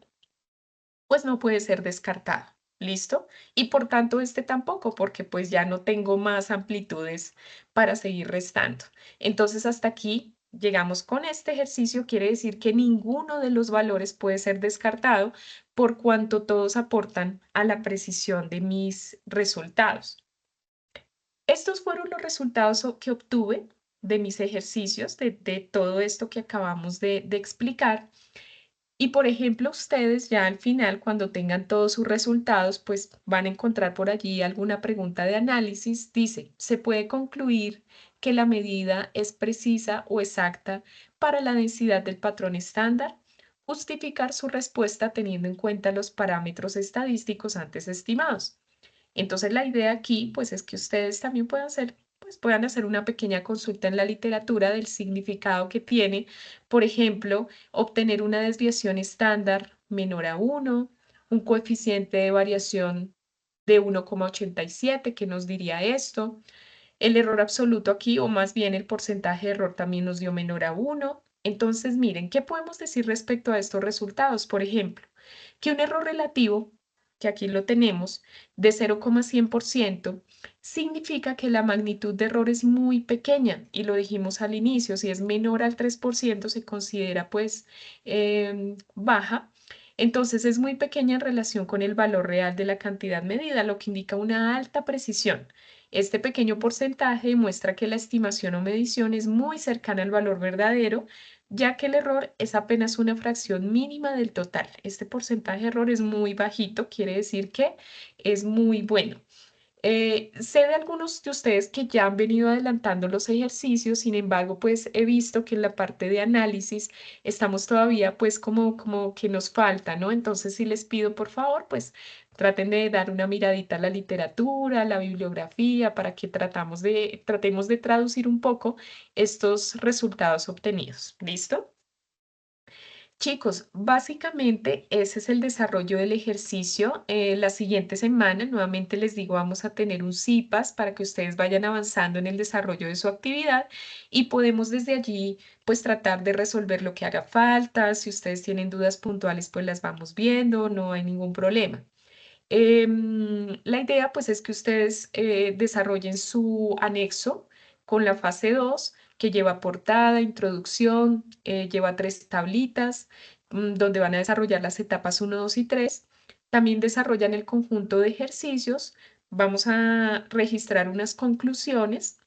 pues no puede ser descartado. ¿Listo? Y por tanto este tampoco, porque pues ya no tengo más amplitudes para seguir restando. Entonces hasta aquí llegamos con este ejercicio. Quiere decir que ninguno de los valores puede ser descartado por cuanto todos aportan a la precisión de mis resultados. Estos fueron los resultados que obtuve de mis ejercicios, de todo esto que acabamos de explicar. Y por ejemplo, ustedes ya al final, cuando tengan todos sus resultados, pues van a encontrar por allí alguna pregunta de análisis. Dice, ¿se puede concluir que la medida es precisa o exacta para la densidad del patrón estándar? Justificar su respuesta teniendo en cuenta los parámetros estadísticos antes estimados. Entonces la idea aquí pues es que ustedes también puedan hacer una pequeña consulta en la literatura del significado que tiene, por ejemplo, obtener una desviación estándar menor a 1, un coeficiente de variación de 1,87, ¿qué nos diría esto? El error absoluto aquí, o más bien el porcentaje de error también nos dio menor a 1. Entonces, miren, ¿qué podemos decir respecto a estos resultados? Por ejemplo, que un error relativo, que aquí lo tenemos, de 0,100%, significa que la magnitud de error es muy pequeña, y lo dijimos al inicio, si es menor al 3% se considera pues baja, Entonces es muy pequeña en relación con el valor real de la cantidad medida, lo que indica una alta precisión. Este pequeño porcentaje muestra que la estimación o medición es muy cercana al valor verdadero, ya que el error es apenas una fracción mínima del total. Este porcentaje de error es muy bajito, quiere decir que es muy bueno. Sé de algunos de ustedes que ya han venido adelantando los ejercicios, sin embargo, pues he visto que en la parte de análisis estamos todavía pues como que nos falta, ¿no? Entonces, si les pido por favor, pues traten de dar una miradita a la literatura, a la bibliografía, para que tratemos de traducir un poco estos resultados obtenidos. ¿Listo? Chicos, básicamente ese es el desarrollo del ejercicio. La siguiente semana, nuevamente les digo, vamos a tener un CIPAS para que ustedes vayan avanzando en el desarrollo de su actividad y podemos desde allí pues tratar de resolver lo que haga falta. Si ustedes tienen dudas puntuales, pues las vamos viendo, no hay ningún problema. La idea pues es que ustedes desarrollen su anexo con la fase 2 que lleva portada, introducción, lleva tres tablitas donde van a desarrollar las etapas uno, 2 y 3. También desarrollan el conjunto de ejercicios. Vamos a registrar unas conclusiones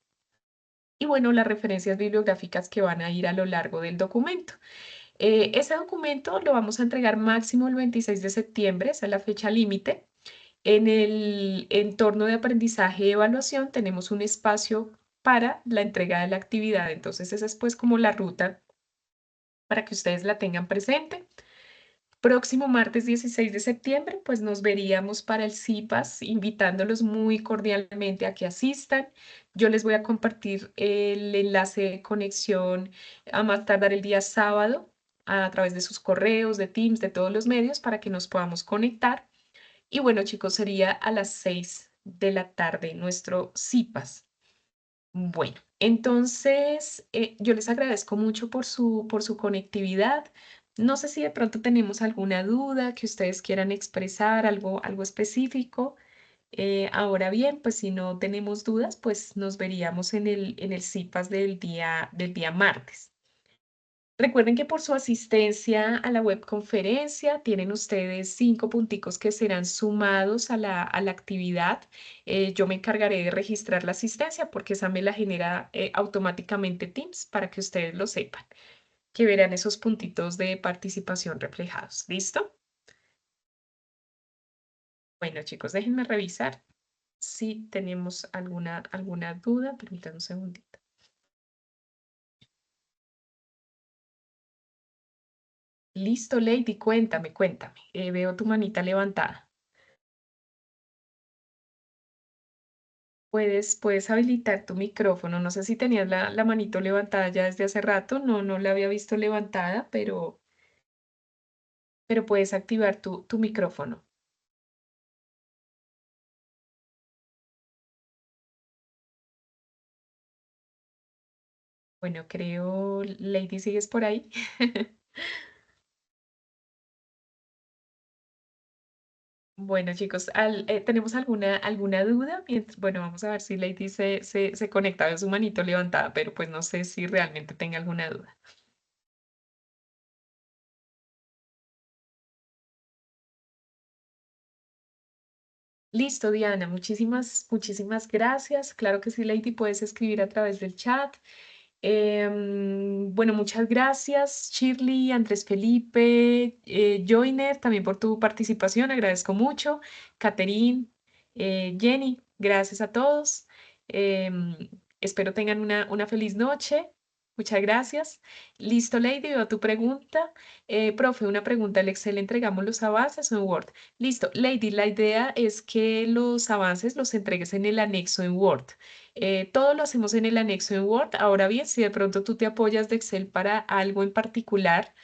y bueno, las referencias bibliográficas que van a ir a lo largo del documento. Ese documento lo vamos a entregar máximo el 26 de septiembre, esa es la fecha límite. En el entorno de aprendizaje y evaluación tenemos un espacio para la entrega de la actividad. Entonces, esa es pues como la ruta para que ustedes la tengan presente. Próximo martes 16 de septiembre, pues nos veríamos para el CIPAS, invitándolos muy cordialmente a que asistan. Yo les voy a compartir el enlace de conexión a más tardar el día sábado a través de sus correos, de Teams, de todos los medios para que nos podamos conectar. Y bueno, chicos, sería a las 6 de la tarde nuestro CIPAS. Bueno, entonces yo les agradezco mucho por su conectividad. No sé si de pronto tenemos alguna duda que ustedes quieran expresar, algo específico. Ahora bien, pues si no tenemos dudas, pues nos veríamos en el CIPAS del día martes. Recuerden que por su asistencia a la webconferencia tienen ustedes 5 punticos que serán sumados a a la actividad. Yo me encargaré de registrar la asistencia porque esa me la genera automáticamente Teams para que ustedes lo sepan, que verán esos puntitos de participación reflejados. ¿Listo? Bueno, chicos, déjenme revisar si tenemos alguna duda. Permítanme un segundito. Listo, Lady, cuéntame. Veo tu manita levantada. Puedes habilitar tu micrófono. No sé si tenías la manito levantada ya desde hace rato. No la había visto levantada, pero puedes activar tu micrófono. Bueno, creo, Lady, ¿sigues por ahí? Bueno, chicos, ¿tenemos alguna duda? Bueno, vamos a ver si Lady se conecta de su manito levantada, pero pues no sé si realmente tenga alguna duda. Listo, Diana, muchísimas gracias. Claro que sí, Lady, puedes escribir a través del chat. Bueno, muchas gracias, Shirley, Andrés Felipe, Joiner, también por tu participación, agradezco mucho. Catherine, Jenny, gracias a todos. Em, Espero tengan una feliz noche. Muchas gracias. Listo, Lady, veo tu pregunta. Profe, una pregunta. ¿El Excel entregamos los avances o en Word? Listo, Lady, la idea es que los avances los entregues en el anexo en Word. Todo lo hacemos en el anexo en Word. Ahora bien, si de pronto tú te apoyas de Excel para algo en particular,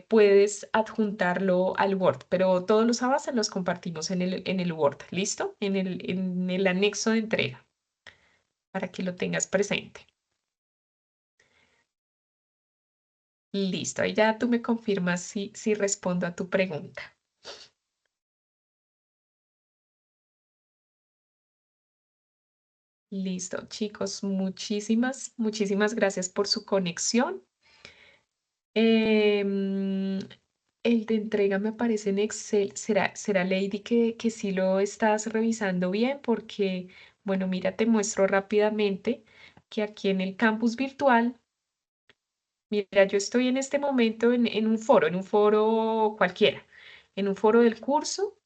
puedes adjuntarlo al Word, pero todos los avances los compartimos en el Word. ¿Listo? En el anexo de entrega, para que lo tengas presente. Listo, ahí ya tú me confirmas si respondo a tu pregunta. Listo, chicos, muchísimas gracias por su conexión. Em, el de entrega me aparece en Excel. ¿Será Lady que sí lo estás revisando bien? Porque, bueno, mira, te muestro rápidamente que aquí en el campus virtual, mira, yo estoy en este momento en un foro cualquiera, en un foro del curso,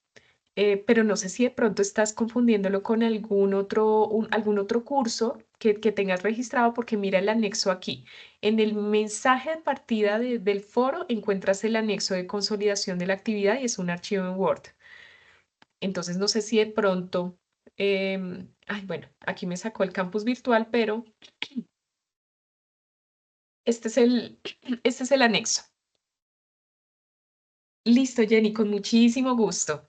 pero no sé si de pronto estás confundiéndolo con algún otro curso que tengas registrado, porque mira el anexo aquí. En el mensaje de partida del foro encuentras el anexo de consolidación de la actividad y es un archivo en Word. Entonces no sé si de pronto, ay, bueno, aquí me sacó el campus virtual, pero este es este es el anexo. Listo, Jenny, con muchísimo gusto.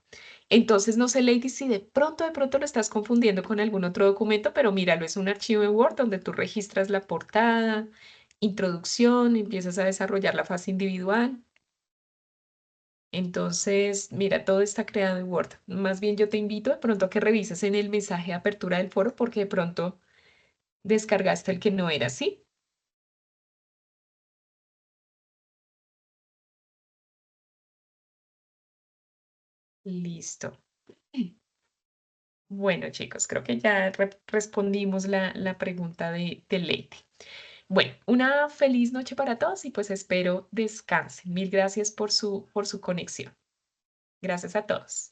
Entonces, no sé, Lady, si de pronto lo estás confundiendo con algún otro documento, pero míralo, es un archivo en Word donde tú registras la portada, introducción, empiezas a desarrollar la fase individual. Entonces, mira, todo está creado en Word. Más bien yo te invito de pronto a que revises en el mensaje de apertura del foro porque de pronto descargaste el que no era, ¿sí? Listo. Bueno, chicos, creo que ya respondimos la pregunta de Lady. Bueno, una feliz noche para todos y pues espero descansen. Mil gracias por su conexión. Gracias a todos.